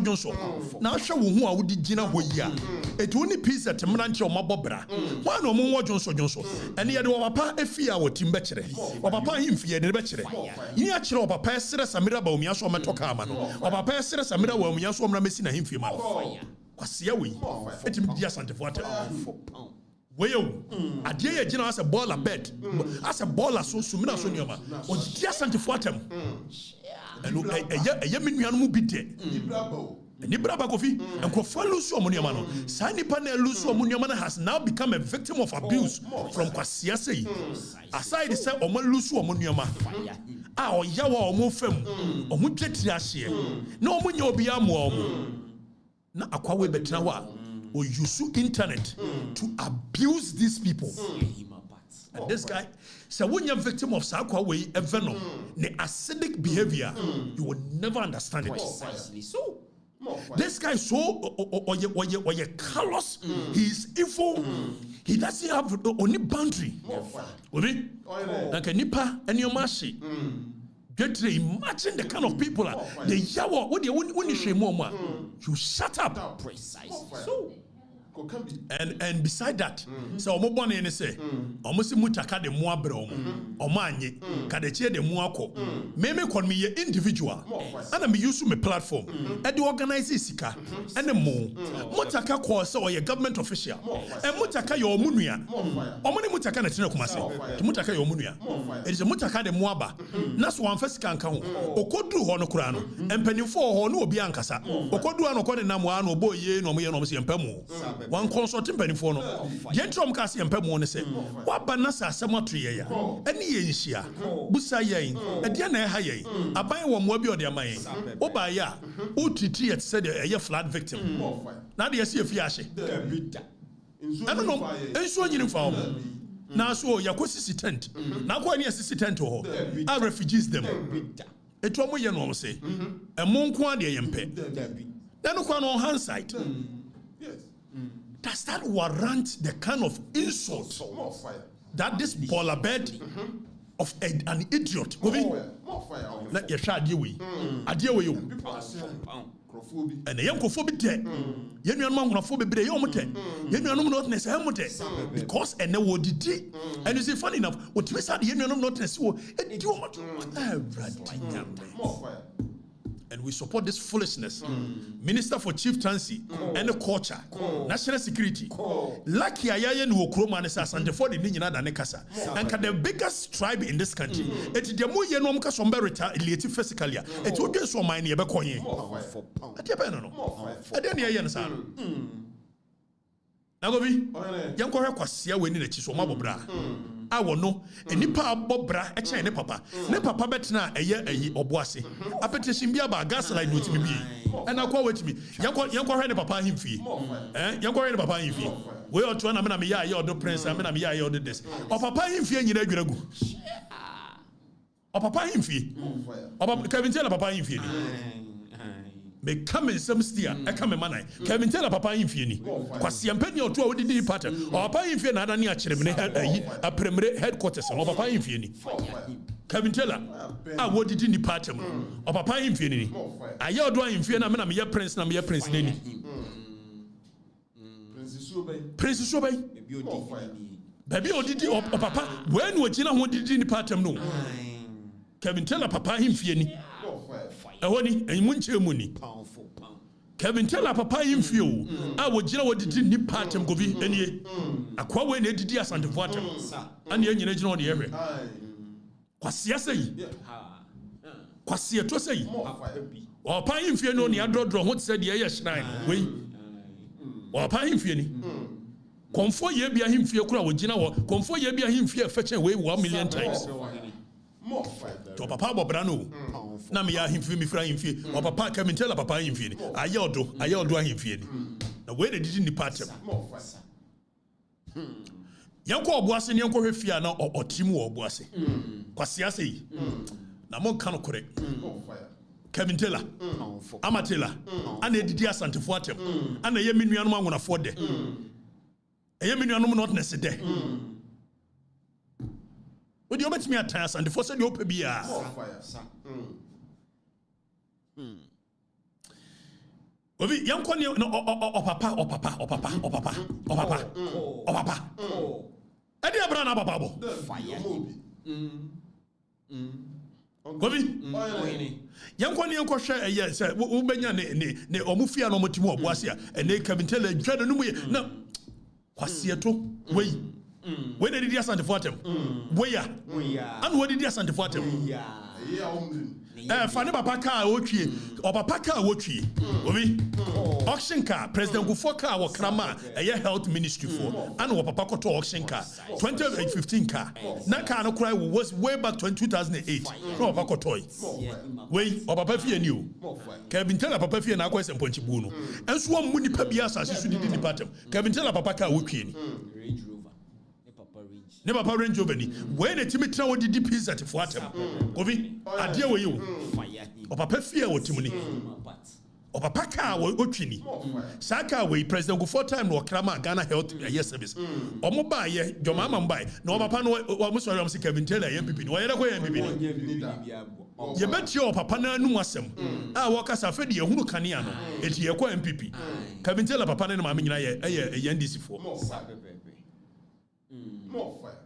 na ahwe wo hu a wodi gina ho yi a etu ni pizza temra nche o mabobra wa na o mo wo dwonso ene ye de wo papa efi a wotim be kire wo papa himfie ne be kire yi a kire wo papa esere samira ba omia so metoka ama no wo papa esere samira wa omia so mra mesi na himfie ma kwasia wei etimi didi Asantefo atem Wayo, adie ye gina as a baller bed, as a baller so sumina so nyoma. O di Asantefo atem. Eno eye menuanu mu bi de. Ni braba kofi, enkrofo lusu omunioma no. Sa nipa na lusu omunioma na has now become a victim of abuse from kwasia sei. Aside say omo lusu omunioma. Ah oyawa omo fam. Omo twetiri ahye. Na omo nya obi amo omo. Na akwawe betra ho a or use internet to abuse these people. And this guy, so when you're a victim of Sakwa a venom, the acidic behavior, you will never understand it. Precisely so. This guy is so or you callous, he's evil, he doesn't have any boundary. Like a nipa and your mashi. Imagine the kind of people the yawa what you say more you shut up. Precisely so. And beside that, so omo bone ne say omo si mutaka de mo abra omo anye ka de che de mo akọ me kon me individual and me use my platform and the organize sika and mo mutaka call say or government official and mutaka your omunua omo ne mutaka na tena kuma say mutaka your omunua it is mutaka de mo aba na so wan fasika nka ho okoduru ho no kura no empanifo ho no obi ankasa okoduru ano ko de na mo ano oboye no mo ye no mo se empamu one consulting penny for no. Gentrom Cassie and Pemon say, what banasa samatriya, any yenshia, Busaye, a diana haye, a buy one mobi or their mind, Obaya, OTT had said a flat victim. Now they see a fiashe. I don't know, and so uniform. Now so Yakosi tent, now quite near tent to her, our refugees them. A tomo yanom say, a monqua de yempe. Then on hindsight. Yes. Does that warrant the kind of insult that this baller bed of an idiot will be? Let your shad you we. Adia we you. And the young phobic dead. Yenyanophobic be yomote. Yenyanum notness hemote. Because and no would it. And you see, funny enough, what we said, Yenyanum notness, and do much. And we support this foolishness. Minister for Chieftaincy and the culture, national security. Lucky Ayayan who Kroma is Asantefo the Nina Danekasa. And the biggest tribe in this country. It's the Moyanomka Somberita, Eliati Fesicalia. It's what you saw my neighbor Koye. At your penano. I didn't hear you, son. Nagobi, young Korea Kwasia winning a Chisoma Bobra. I will know a nipa bobra a chain papa. Ne papa betna a year obwasi. A petition be about gaslight with me. And I'll call with me. Young Korea papa him fee. Young Korea papa him fee. We are to an Amina, your prince, Amina, your this. Or papa him fee and you go. Or papa him fee. Or Kevin tell papa him fee. Me come in some steer, I come in manai. Kevin tell papa in Fieni. Quasiampeni or two would be pattern, or papa in Fiena, a primary headquarters, or papa in Fieni. Kevin Teller, I would it in the pattern, or papa in Fieni. I yell do in Fiena, I'm your prince, I'm your prince Lenny. Princess Obey, baby, or did you, or papa, when would Gina who did in the pattern? No. Kevin Teller, papa in Fieni. And Munche Muni. Kevin tell papa in few. I would jail what did in part and go be any. A quawe needed the Asantefo atem. And the engine on the area. Quasia say. Quasia to say. Or pine fear no near draw what said the air shrine. We. Or pine fear. Comfort ye be a him fear crowd with Gina or comfort ye be a him fear fetch away 1 million times. To papa Bobrano. Na me ya himfi me fra himfi or papa come tell papa himfi ayodo himfi na we dey in the party yanko obuase ne yanko hwefia na otimu obuase kwase ase na mon kan kore Kevin Taylor Amatela ana edidi Asantefo atem ana ye menuanom anwonafo de eye menuanom not nese de What do you make me a task and the first you open beer? Young Connie, no, papa. I did a brand of bubble. Fire. Young Connie, Uncle Share, yes, Ubenya, ne Omufia no Motimo, Boasia, and they come and tell a dread and we no. Quasiato, way. When did you send the photo? Where? And what did you send the photo? Fane papa car otwie or papa car otwie obi auction car president Gufo car wo krama health ministry for and wo papa koto auction car 2015 car na car no cry was way back 2008 no papa koto we o papa fie ni o Kevin tell papa fie na akwese mponchibu no enso wo mu nipa bia asase su di nipa tem Kevin tell papa car otwie ni ne papa Range Rover ni when the timi tra wodi di pizza te for atem obi ade we you o papa fie wo timuni o papa ka wo otwini saka we president go for time no krama Ghana health service o mo ba ye joma ma mbai na o papa no o mo so am se Kevin Taylor MPP no ye da ko MPP no ye beti o papa na anu asem a wo kasa fe de ye hunu kanea no eti ye ko MPP Kevin Taylor papa na ma me nyina ye NDC for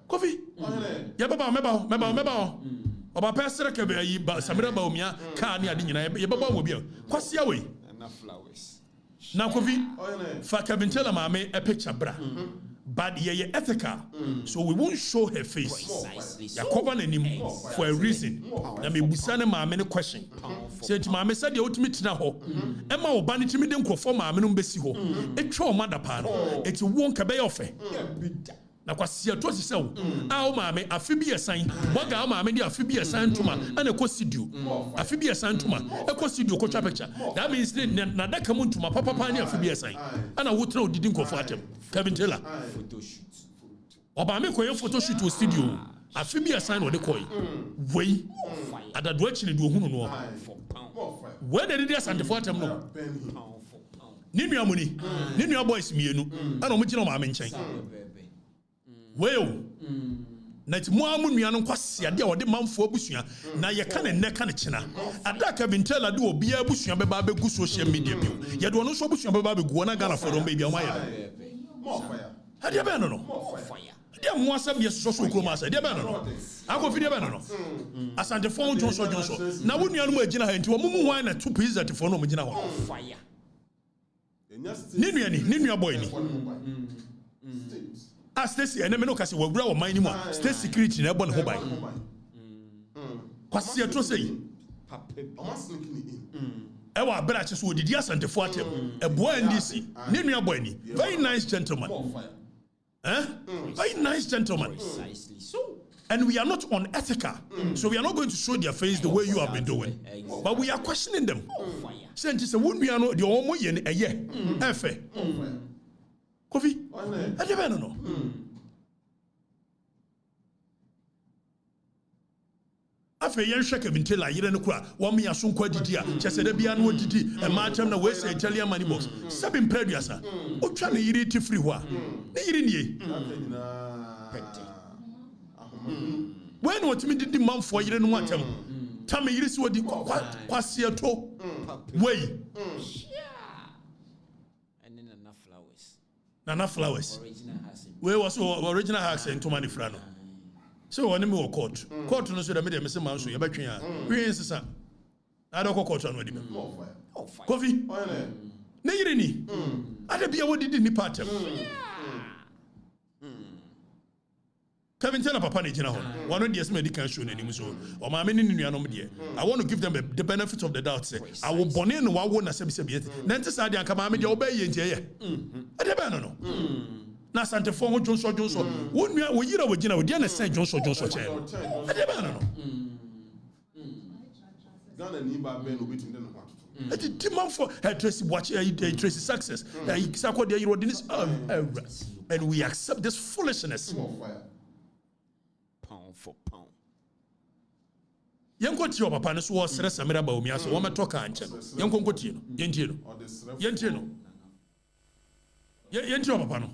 Kofi. Ya baba meba. Oba pesere ke be yi Samira ba omia ka ne ade nyina ye baba wo bia. Kwase awe. Na flowers. Na Kofi. Fa Kevin Taylor mama a picture bra. But ye ethical. So we won't show her face. Ya cover nanim for a reason. Na me busane mama ne question. Say to mama said the ultimate tina ho. Emma oba ne timi de nkrofo mama no mbesi ho. Etwa o mada pa no. Eti won ka be ofe. Na kwasia to sise wo a o maame afi bi esan boga o maame di afi bi esan tuma ana ko studio afi bi esan tuma e ko studio ko twa picture that means na daka mu tuma papa ni afi bi esan ana wo tra odidi nkofo atem Kevin Taylor photo shoot o ba me ko ye photo shoot o studio afi bi esan no de koy wey adado achi ne do hunu no where did they send for atem no ni nua muni ni nua boys mienu ana o mo gina o maame nchen well na ti mo amu nua no kwase ade a wode manfo abusua na ye ka ne ne ka ne chena ada Kevin Taylor de obi abusua beba begu social media bio ye de ono so abusua beba begu na Ghana for don baby amaya ade be no ade mo asem ye so kroma asa ade be no akofi de be no Asante phone Johnson na wo nua no agina ha enti wo mu hwan na two pizza te for no mo gina ho ni nua boy ni Stacy and me no kasi we bra wo man ni mu state security na ebo ne ho bai kwase to sei ewa bra che so odidi Asante fo atem ebo NDC ni nua boy ni very nice gentleman very nice gentleman and we are not unethical so we are not going to show their face the way you have been doing but we are questioning them say won nua no de omo ye ne eye efe Kofi, I don't know. After yen shake Kevin Taylor, you don't know what me asun kwa didi a. Just said be anu didi. A match na we say Italian money box. Seven previous. O try na yiri ti free wa. Na yiri nie. When what me didi man for yiri no watem. Tell me yiri si wodi kwase to. Wey. Nana flowers. Where was original house in Tomani Frano? So when we were court no so that made them say man so you bet you we insisa. I don't go court on with him. Coffee. Na yiri ni. Ade bia wo didi ni patem. Kevin Taylor papa na gina ho. One of the medical show na nim so. O ma me ni nuanom de. I want to give them the benefit of the doubt say I will born in wa wo na sebi. Na nti sa de anka ma me de obey ntie ye. Ade ba no. Na Asante fo Johnson. Wo nua wo yira wo gina wo de na say Johnson che. Ade ba no. Ghana ni ba ben obitim de no ho. Ati demand for Tracy watch Tracy success. Isako de yiro dinis and we accept this foolishness. Pound. Yanko ti papa no so wo sere Samira ba omia so wo meto ka anche. Yanko nkoti no. Yentie no. Yentie papa no.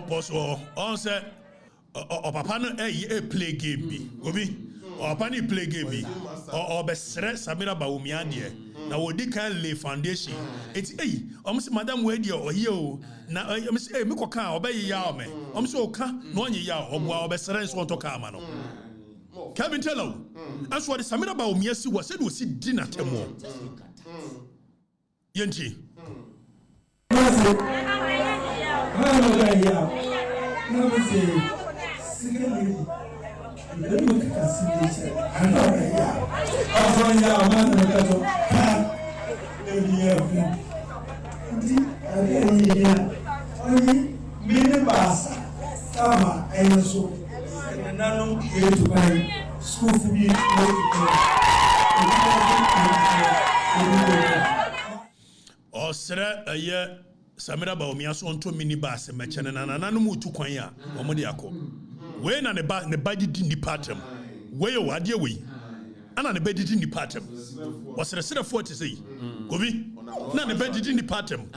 Poso. On say, papa no play game bi. Obi, papa ni play game bi. Or be stress Samira Bawumia dear. Now we can lay foundation. It's almost Madam Wedia or here. Now I say, Mikoka obey yaw me. So ka no one yaw or be stress want to come. Kevin Tello. As what Samira Bawumia was said was sit dinner temo. Yenti. Osra a year Samira Bawumia so onto minibus mechene na nanu mutu kwan a omode akọ we na ne ba didi ni patem we yo ade we ana ne ba didi ni patem osre 40 sei gobi na ne ba didi ni patem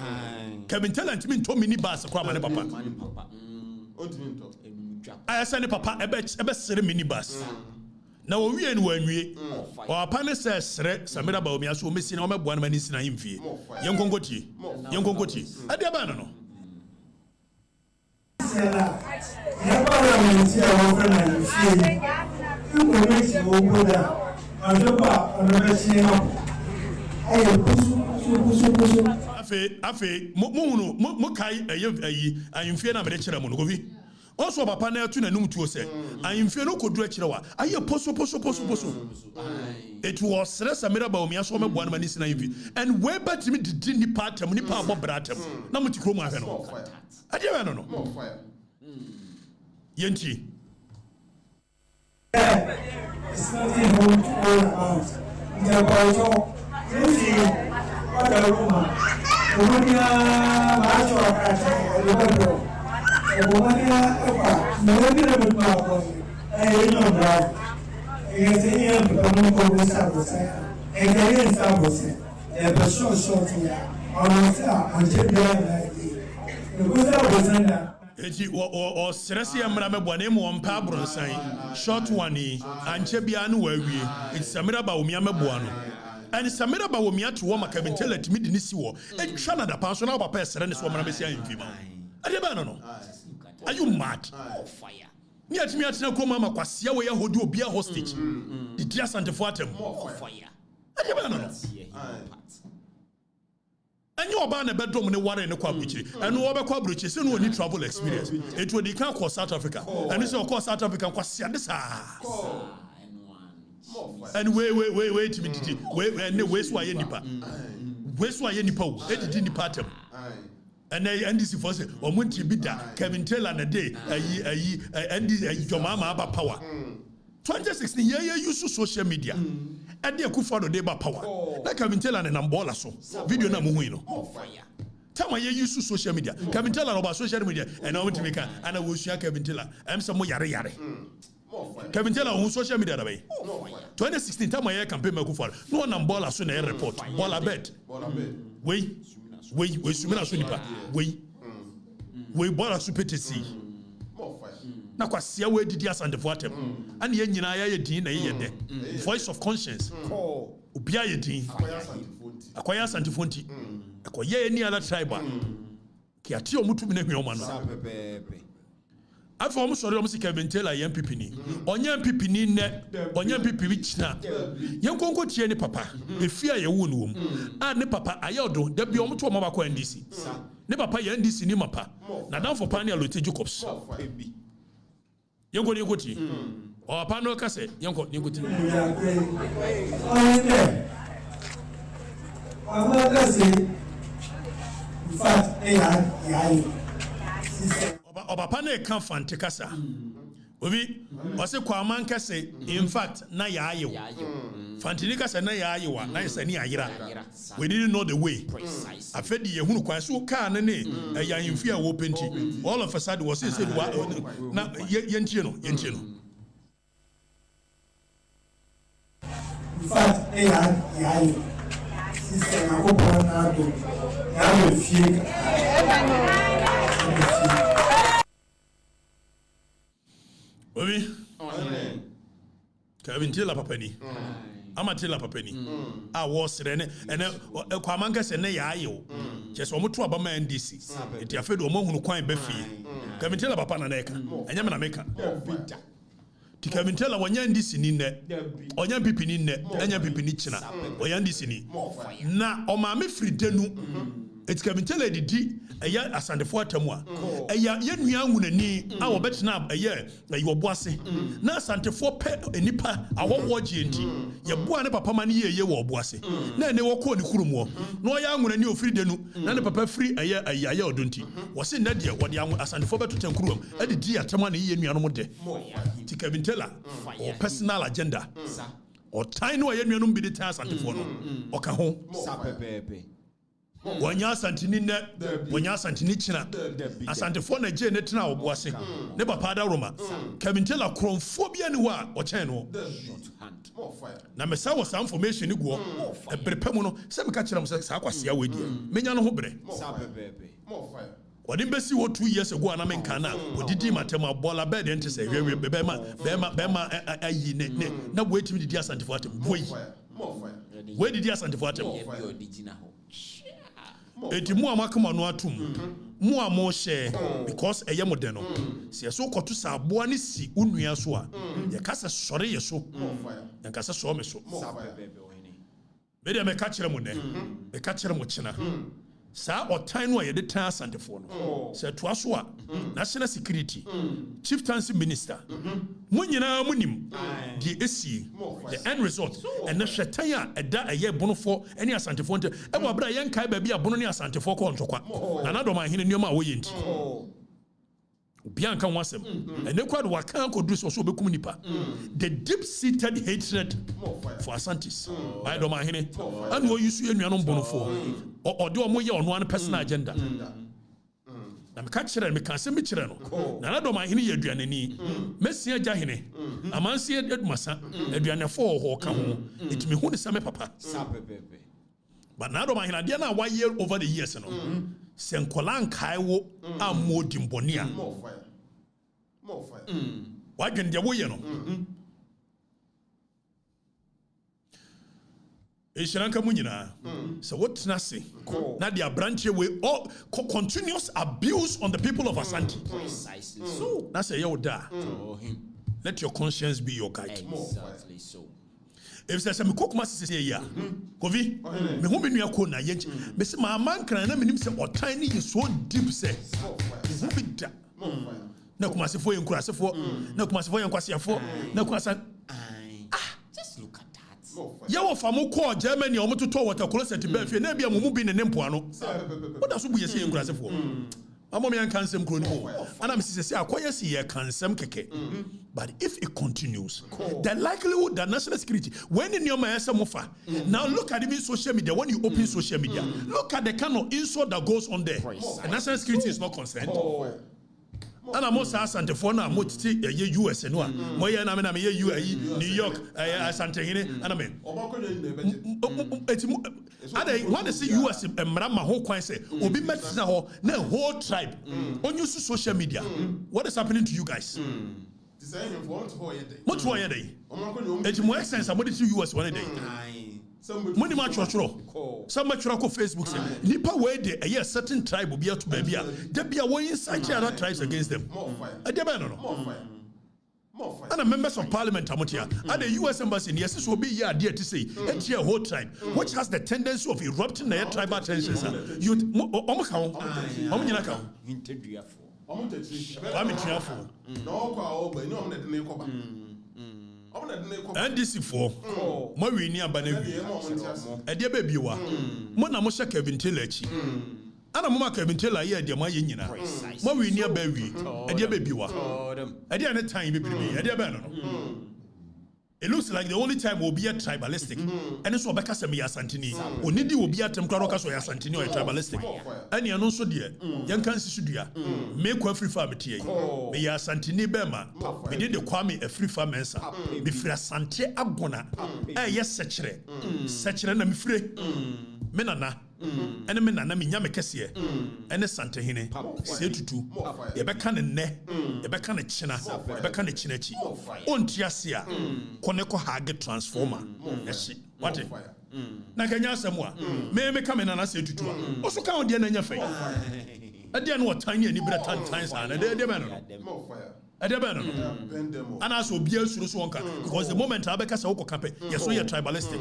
Kevin talent me to minibus kwa ma ne papa ontimi nto ayasa ne papa ebe sere minibus na wo wie no wanwie o apane se sere Samira Bawumia so mesi na o meboa na mani sina himfie yenkonkoti ade ba no ya para menti a wo fena ni fie ko meti wo goda ajoba onobesi no aye kusu afe mo kai ayi ayimfie na me de kire mo no govi also papa na atu na num tuo se ayimfie no kodura kire wa aye poso it was stress Samira Bawumia so meboa na mani sina himfie and we bet me didi ni patem ni pa abo bratem na mo tikro mu ahwe no ade ba no Yenti. It's nothing all about. The Bajo, what a woman. Romania, Macho, Romania, maybe a bit more. I don't know. It's a young people who service. And there is service. There's a short here. On the Eti o stress ya mra mebone mo mpa abronsan short one anche bia no wawie eti Samira Bawumia meboa no and Samira Bawumia to wo makabentela timi di nisi wo etwa na da pa so na papa esere ne so mra besi anfima ade ba no are you mad fire ni atimi atena ko mama kwasea we ya hodi obi a hostage di dia santefo atem fire ade ba no Any oba na bedroom ne ware ne kwa buchiri eno wo be kwa buchiri se no oni travel experience it would can call South Africa and so call South Africa kwa sia de sa and wait to me didi we so aye nipa wo e didi nipa tem and NDC for say o munti bi da Kevin Taylor na day ayi NDC Jomama aba power 2016 yeah use social media and they could follow the power. Like Kevin Taylor and Nambola so video na muhuino. Tell my use social media. Kevin Taylor about social media and I want to make and I will share Kevin Taylor. I'm some more yare. Kevin Taylor on social media that way. 2016 time my campaign me follow. No Nambola so na report. Bola bet. We sumina so nipa. We bola so petesi. Na kwasia we didi Asantes atem and ye nyina ya din na ye de voice of conscience obia ye din akwaya Asantes fonti akoye any other tribe ki ati omutumi na hwioma no afa omo sori omo Kevin Taylor ye MPP ni onye MPP ni ne onye MPP bi china ye nkonko tie ni papa efia ye wo no wom a ne papa ayodo da bi omo to omo ba kwa NDC ne papa ye NDC ni mapa na dan for panel Lotte Jacobs Yango Yogoti. Or Pano Casse, Yanko Yogoti. I'm not saying, in fact, Obapane can't fan Tekasa. Obi, ɔse kwaman kɛse in fact na yaayew. Fantini kɛse na yaayewa na yɛsɛ ni ayira. We didn't know the way. Afedi yehunu kwan so kaa ne ya yimfi a wo penti. All of a sudden was say na yentie no. In fact, sister na ko na do. Ya we fie. Obi. Kevin Tila Papani. Amatila Papani. I was rene and Kwamanga said, Nay, ayo. Just one to Abama NDC. It affected a moment who quite befi. Kevin Tila Papana Neka, and Yamana Meka. Kevin Tila when NDC in there, or young people in there, and young people in China, or NDC. Na, or Mammy Free Denu. It's Kevin Tila di a year as and the 4 temwa. A young woman ni our bet now a year that you were bossy. Now Santa 4 pet a nipper, I won't watch GNT. Your boy papa money ye were bossy. Then they were called the Kurumo. No young woman knew free denu, none of papa free a year or don't he? Was in that year what young as and 4 to 10 Kurum, at the dear Tamani ye me anomote. To Kevin Tila or personal agenda or time no yen be the task and the phone or Cajon. Wanya santini ne wanya santini china asantefo na je ne tena oboase ne papa da roma Kevin Taylor kronphobia ni wa o chen no na mesa wo some information ni go e prepare mu no se me ka kire mo se sa kwasea we die menya no ho bre wadi mbesi wo 2 years ago na menka na odidi matem abola bed ente se hwe bema ayi ne na wo etimi didi asantefo atem boy we didi asantefo atem eti mu amakama no atum mu amo hye because eye modeno se so koto sa aboa ne si unua so a ye kasa sore ye so ye kasa so me so be de me ka kire mu ne me ka kire mu kina sa otan no ye de tan asantefo no se to aso a national security chieftaincy minister mu nyina munim di esi the end result and na hwetan a eda eye bonofo ene asantefo nte e bo abra ye nkai ba bia bono ne asantefo ko ntokwa na na do ma hene nioma a wo ye nti bianca wasem and they quite wakan ko do so bekum nipa the deep seated hatred for Asantes by do ma hene and wo yusu enuanom bonofo or do mo ye on one personal agenda na me ka kire me ka se me kire no na do ma hene ye aduanani mesia gya hene amanse edumasa aduanefo ho ka ho etimi hu ne same papa but na do ma hene dia na wa year over the years no senkolan kaiwo amodi mbonia more fire wagen dia wo ye no Eshiranka munyina so what na say na dia branch we all continuous abuse on the people of Asantes precisely so na say you da let your conscience be your guide exactly so if say me kokuma sisi ya kovi me hu me nua ko na ye me se ma man kran na menim se otan ni so deep say hu bi da na kuma se fo yenkurasefo na kuma se fo yenkwasiafo na kuma sa just look at yawo famu ko Germany o mutoto water closet be fe na bia mu bi ne nempo ano what da so bu yesi yenkurasefo amom yan kansem kro ni mo ana me sisi akoye si ye kansem keke but if it continues the likelihood that national security when in your mofa now look at even social media when you open social media look at the kind of insult that goes on there and national security is not concerned ana mo sa asantefo na mo titi ye US no a mo ye na me na me ye New York asante hine ana me etimu ada when they see US emra ma ho kwan say obi metina ho na whole tribe on use social media what is happening to you guys what to ye dey etimu essence abodi to US one day money ma choro some choro ko Facebook say nipa we dey a certain tribe obi ato ba bia de bia we inside other tribes against them e dey ba no and the members of parliament amotia at the US embassy yes so be here there to say a whole tribe which has the tendency of erupting their tribal tensions you omo ka omo nyina ka inteduafo omo tetriafo no kwa oba ni omo de ne koba NDC for mo wi ni aba na wi e de ba biwa mo na mo hye Kevin Taylor chi ana mama ka bintela ye de ma ye nyina ma we ni aba wi e de ba biwa e de na time bebrebe e de ba no it looks like the only time will be a tribalistic and so obeka se me Asantini onidi obi atem kra roka so ya Asantini or tribalistic and ya no so de yan kan sisudua me kwa Afrifa metie me ya Asantini bema me de Kwame Afrifa Mensah me fira Asante agona yes sechere na me fire me nana ene me nana me nyame kese ene sante hene se tutu ye beka ne ye beka ne china ye beka ne chinachi onti ase a kone ko hage transformer ehye wate na kanya asemo a me ka me nana se tutu a oso ka ode na nya fe ade na wotanye ani bra times and ade be no and also be a suru so because the moment I beka se wo kape yes so you tribalistic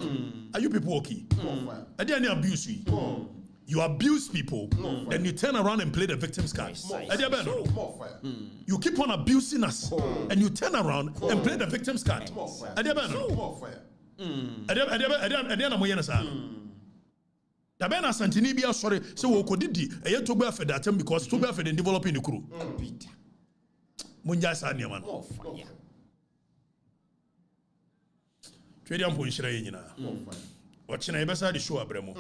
are you people okay ade any abuse you abuse people then you turn around and play the victim's card you keep on abusing us and you turn around and play the victim's card na moyena sa da be na Asantini bia sorry say wo kodidi eye to gba afedatem because to gba afeden developing the crew munja sa ne man twedi ampo nhira yenyina ochina yebesa de show abramo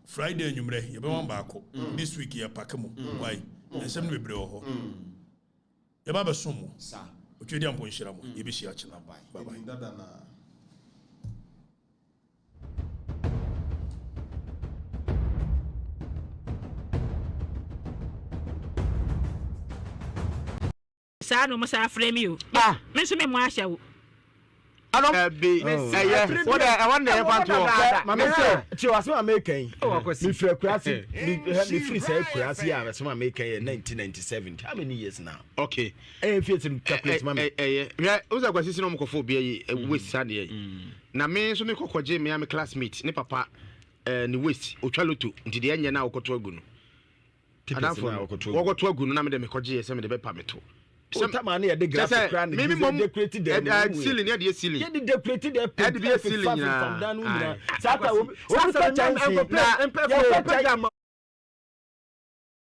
Friday nyumre yebe wan baako this week ya pakamo why ensem no bebre ho yeba be som sa otwedi ampo nhira mo yebe hia china bye bye dada na sa no mo sa frame you me so me mo ahia wo be what I want to want to mama say ti was ma make me free kurasi me free say kurasi ya so ma make 1997 how many years now okay fit to calculate mama uza kwasisi no mkofo bia yi waste sade na me so me kokoje me am classmate ne papa ni waste otwaloto ntide anya na okoto agu no adafo okoto agu no na me de me koje se me de be pa meto Sometimes I graphic crane. Maybe decorated the ceiling. Yeah, the ceiling. Yeah, the decorated the ceiling.